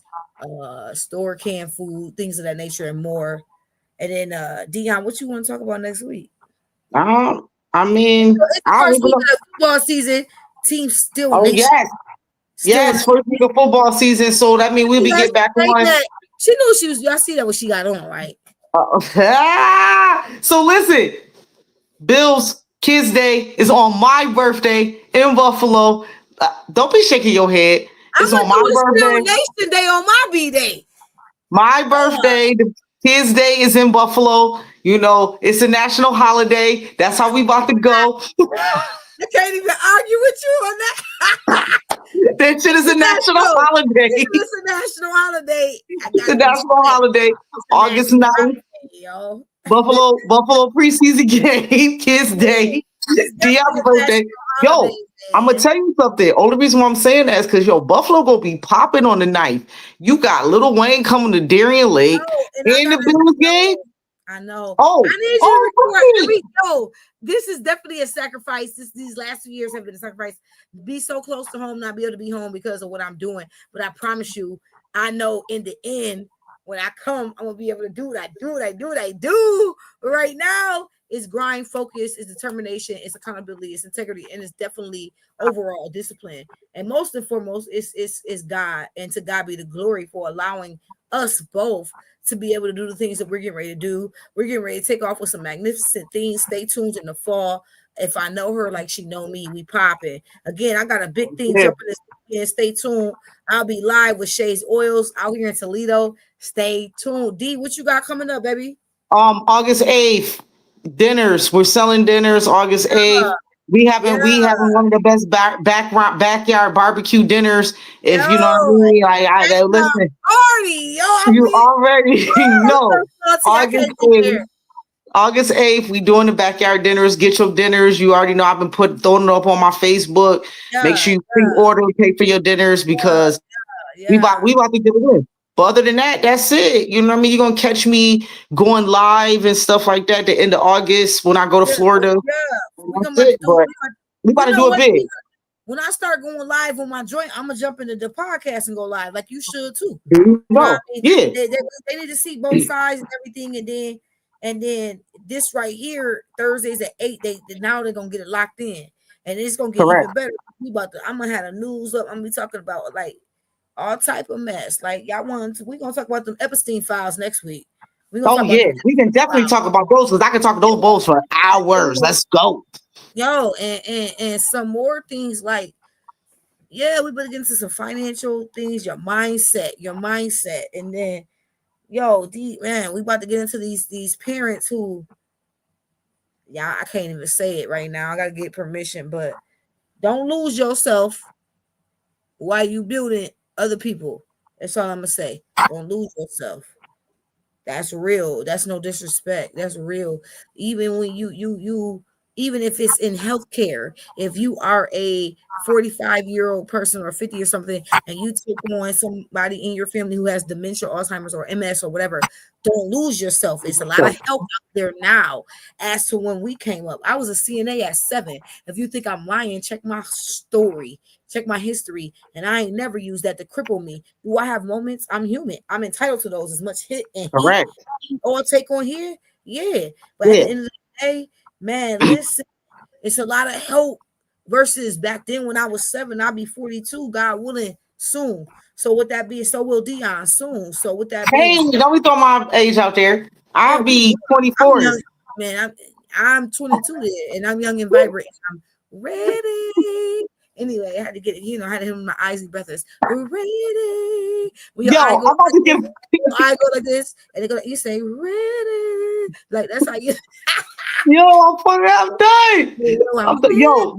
store canned food, things of that nature, and more. And then Dion, what you want to talk about next week? I mean, It's the I don't first even week know. of the football season. Teams still Oh nation, yes, still in yes, first week of football season. So that means we'll be that. get back Like on. that. She knew she was. Y'all see that what she got on, right? So listen, Bills Kids Day is on my birthday in Buffalo. Don't be shaking your head. I'm It's gonna on do my a still birthday. nation day on my B day. My Uh, birthday. The Kids Day is in Buffalo. You know, it's a national holiday. That's how we about to go. I can't even argue with you on that. That shit is a national National. holiday. It's a national holiday. I It's a got national respect. holiday. It's a August national 9th. holiday, yo. Buffalo preseason game, Kids Yeah. Day, It's definitely Dion's a birthday. national Yo, holiday, I'm gonna man. tell you something. Only reason why I'm saying that is because Buffalo gonna be popping on the ninth. You got Lil Wayne coming to Darien Lake No, and I and the gotta Bills game. know. I know. Oh, I need you to oh, record right. every yo. This is definitely a sacrifice. These last 2 years have been a sacrifice. Be so close to home, not be able to be home because of what I'm doing. But I promise you, I know in the end, when I come, I'm gonna be able to do what I do, what I do, what I do. But right now, it's grind, focus, it's determination, it's accountability, it's integrity, and it's definitely overall discipline. And most and foremost, it's God, and to God be the glory for allowing us both to be able to do the things that we're getting ready to do. We're getting ready to take off with some magnificent things. Stay tuned in the fall. If I know her like she know me, we popping. Again, I got a big thing Yeah. jumping this weekend. Stay tuned. I'll be live with Shay's Oils out here in Toledo. Stay tuned. D, what you got coming up, baby? August 8th, dinners. We're selling dinners August 8th. Yeah. We having one of the best backyard barbecue dinners. Yo, If you know what I mean, listen. party. Yo, You already I'm know. so salty. I August can't get 8th. there. August 8th, we doing the backyard dinners. Get your dinners. You already know I've been throwing it up on my Facebook. Make Yeah, sure you pre-order and pay for your dinners because yeah. we about to get it in. But other than that, that's it. You know what I mean? You're gonna catch me going live and stuff like that the end of August when I go to Yeah, Florida. yeah. We're That's gonna about to it. do But we about you to know do it what? big. When I start going live on my joint, I'm gonna jump into the podcast and go live, like you should too. There you You know what go. I mean? Yeah. They need to see both sides and everything, and then this right here, Thursdays at 8, they now they're gonna get it locked in, and it's gonna get Correct. even better. I'm gonna have the news up. I'm gonna be talking about like all type of mess. Like y'all we're gonna talk about them Epstein files next week. We're gonna Oh talk about yeah. them We can Epstein definitely files. talk about those because I can talk those both for hours. Let's go. Yo, and some more things like, yeah, we better get into some financial things, your mindset, and then yo, man, we about to get into these parents who, yeah, I can't even say it right now. I gotta get permission, but don't lose yourself while you building other people. That's all I'm gonna say. Don't lose yourself. That's real. That's no disrespect. That's real. Even when even if it's in healthcare, if you are a 45-year-old person or 50 or something, and you take on somebody in your family who has dementia, Alzheimer's, or MS or whatever, don't lose yourself. It's a lot of help out there now. As to when we came up, I was a CNA at 7. If you think I'm lying, check my story. Check my history, and I ain't never used that to cripple me. Do I have moments? I'm human. I'm entitled to those as much hit and heat Correct. or take on here. Yeah, but at Yeah. the end of the day, man, listen, it's a lot of help versus back then when I was 7. I'll be 42, God willing, soon. So with that being, so will Dion soon. So with that being, Hey, don't be throwing my age out there. yeah, I'll be I'm 24. young, man. I'm 22 there, and I'm young and vibrant. And I'm ready. Anyway, I had to get it. I had to hit my eyes and breathless. Ready. When your Yo, eye I'm goes about like to this, give. your eye go like this, and you say ready. Like that's how you. Yo, I'm fucking. I'm done. I'm Yo,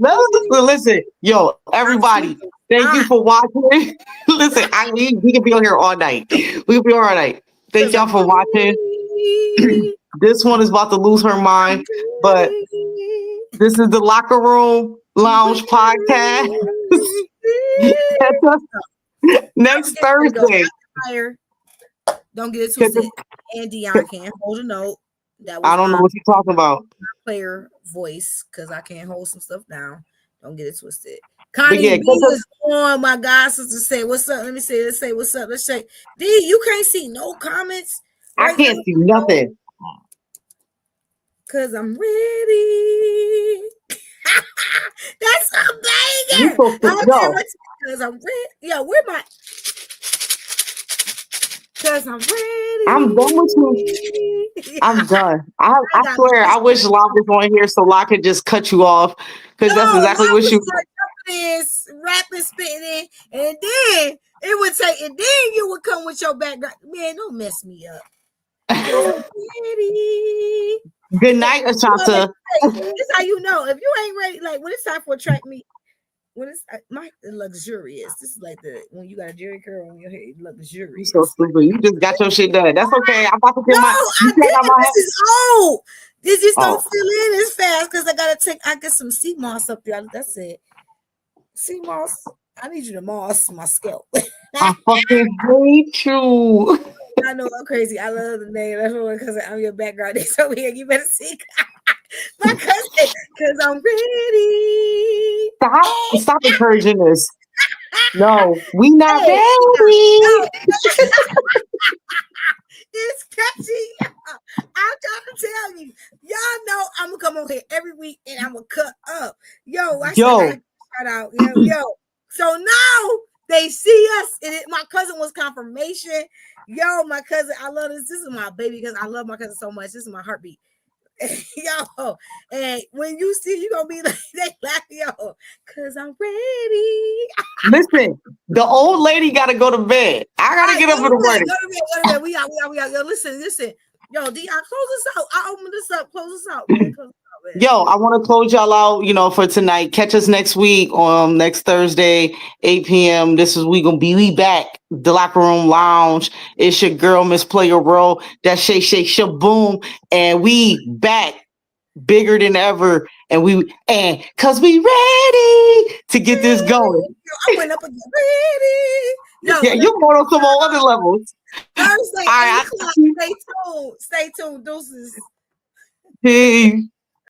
listen. Yo, everybody, thank you for watching. Listen, we can be on here all night. We can be on all night. Thank because y'all I'm for watching. ready. This one is about to lose her mind, but this is the Locker Room Lounge podcast. Catch us next Thursday. Don't get it twisted. And Dion can't hold a note. That I was don't know my what you're talking about. player voice because I can't hold some stuff down. Don't get it twisted. But Connie yeah, B is on. My god sister say what's up. Let me say. Let's say what's up. Let's say D. You can't see no comments I right can't now. see nothing. Cause I'm ready. That's a You banger. so I don't care yo, what. Cause I'm ready. Yo, where my? Cause I'm I'm done with you. ready. I'm done. I I got swear, I wish Locke was on here so Locke could just cut you off because no. that's exactly I what was you. start jumping in, rapping, spitting, and then it would take, and then you would come with your background. Man, don't mess me up. Cause I'm ready. Good Hey, night, you know, Ashanta. this how you know if you ain't ready. Like when it's time for a track meet, when it's my luxurious. This is like the when you got a Jerry curl on your head, You so luxurious. Like stupid. You just got your shit done. That's okay. I'm about to no, get my. You I check out didn't. my. This is old. This just don't Oh, fill in as fast because I gotta take. I get some sea moss up there. That's it. Sea moss. I need you to moss my scalp. I fucking hate you. I know I'm crazy. I love the name. That's one because I'm your background. It's over here. You better see my cousin because I'm ready. Stop encouraging this. No, we not Hey, ready. no, it's catchy. I'm trying to tell you. Y'all know I'm gonna come on here every week and I'm gonna cut up. Yo, I still Yo, gotta shout out. Yo. So now they see us, and my cousin was confirmation. Yo, my cousin, I love this. This is my baby because I love my cousin so much. This is my heartbeat. Yo, and when you see, you gonna be like, they laugh, yo, cause I'm ready. listen, the old lady got to go to bed. I got All to right, get up in the morning. go to bed, go to bed. We out. Yo, listen. Yo, Dion, close us out. I open this up. Close us out, man. Close us out, man. Yo, I want to close y'all out, for tonight. Catch us next week on next Thursday, 8 p.m. We back. The Locker Room Lounge. It's your girl, Miss Play Your Role. That's Shake Shake Shaboom. And we back bigger than ever. And cause we ready to get this going. Yo, I went up again. Ready. Yo, Yeah, you're more on some other levels. Thursday, All 8 right, o'clock. Stay tuned. Stay tuned. Deuces. peace.